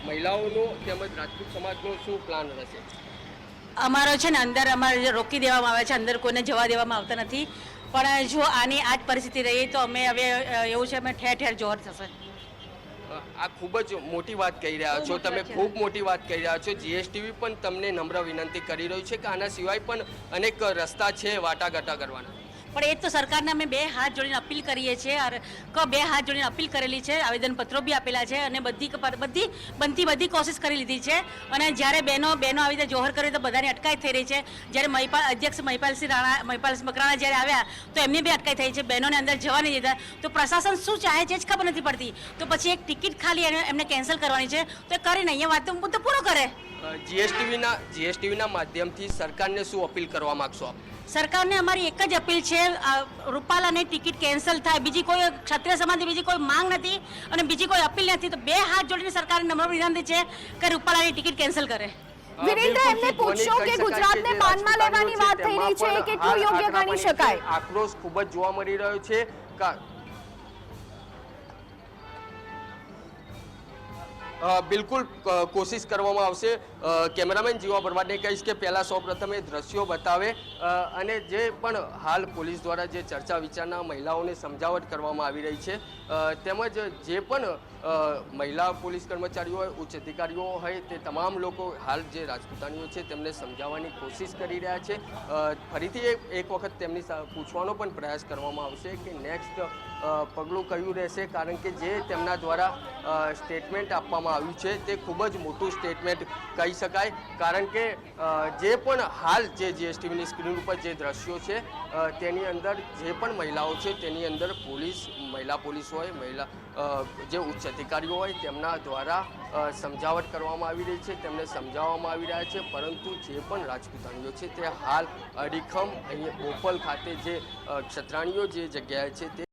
મહિલાઓનો તેમજ રાજપૂત સમાજનો શું પ્લાન રહેશે? અમારો છે ને અંદર અમારે રોકી દેવામાં આવે છે, અંદર કોઈને જવા દેવામાં આવતા નથી. પણ જો આની આ જ પરિસ્થિતિ રહી તો અમે હવે એવું છે અમે ઠેર ઠેર જોહર થશે. આ ખૂબ જ મોટી વાત કહી રહ્યા છો તમે, ખૂબ મોટી વાત કહી રહ્યા છો. જીએસટીવી પણ તમને નમ્ર વિનંતી કરી રહ્યું છે કે આના સિવાય પણ અનેક રસ્તા છે વાટાઘાટા કરવાના. પણ એ તો સરકારને અમે બે હાથ જોડીને અપીલ કરીએ છીએ, બે હાથ જોડીને અપીલ કરેલી છે, આવેદનપત્રો બી આપેલા છે અને બધી કોશિશ કરી લીધી છે. અને જ્યારે બહેનો આવી રીતે જોહર કરી તો બધાની અટકાયત થઈ રહી છે. જ્યારે અધ્યક્ષ મહિપાલસિંહ મકરાણા જ્યારે આવ્યા તો એમની બી અટકાયત થઈ છે, બહેનોને અંદર જવા નહીં દીધા. તો પ્રશાસન શું ચાહે છે જ ખબર નથી પડતી. તો પછી એક ટિકિટ ખાલી એમને કેન્સલ કરવાની છે તો એ કરીને અહીંયા વાત તો મુદ્દો પૂરો કરે. જીએસટીવીના માધ્યમથી સરકારને શું અપીલ કરવા માંગશો આપ? સરકારને અમારી એક જ અપીલ છે, રૂપાલાની ટિકિટ કેન્સલ થાય. બીજી કોઈ ક્ષત્રિય સમાજની બીજી કોઈ માંગ નથી અને બીજી કોઈ અપીલ નથી. તો બે હાથ જોડીને સરકારને નમ્ર વિનંતી છે કે રૂપાલાની ટિકિટ કેન્સલ કરે. વિરેન્દ્ર, એમને પૂછશો કે ગુજરાતને માનમાં લેવાની વાત થઈ રહી છે, કેટલું યોગ્ય ગણી શકાય? આક્રોશ ખૂબ જ જોવા મળી રહ્યો છે. બિલકુલ કોશિશ કરવામાં આવશે. કેમેરામેન જીવા ભરવાડને કહીશ કે પહેલાં સૌપ્રથમ એ દ્રશ્યો બતાવે અને જે પણ હાલ પોલીસ દ્વારા જે ચર્ચા વિચારના મહિલાઓને સમજાવટ કરવામાં આવી રહી છે, તેમજ જે પણ મહિલા પોલીસ કર્મચારીઓ હોય, ઉચ્ચ અધિકારીઓ હોય, તે તમામ લોકો હાલ જે રાજપૂતાણીઓ છે તેમને સમજાવવાની કોશિશ કરી રહ્યા છે. ફરીથી એક વખત તેમની પૂછવાનો પણ પ્રયાસ કરવામાં આવશે કે નેક્સ્ટ પગલું કયું રહેશે, કારણ કે જે તેમના દ્વારા સ્ટેટમેન્ટ આપવામાં આવ્યું છે તે ખૂબ જ મોટું સ્ટેટમેન્ટ કહી શકાય. કારણ કે જે પણ હાલ જે જીએસટીવીની સ્ક્રીન ઉપર જે દ્રશ્યો છે તેની અંદર જે પણ મહિલાઓ છે તેની અંદર મહિલા પોલીસ હોય, જે ઉચ્ચ અધિકારીઓ હોય તેમના દ્વારા સમજાવટ કરવામાં આવી રહી છે, તેમને સમજાવવામાં આવી રહ્યા છે. પરંતુ જે પણ રાજપૂતાણીઓ છે તે હાલ અડીખમ અહીંયા બોપલ ખાતે જે ક્ષત્રાણીઓ જે જગ્યાએ છે તે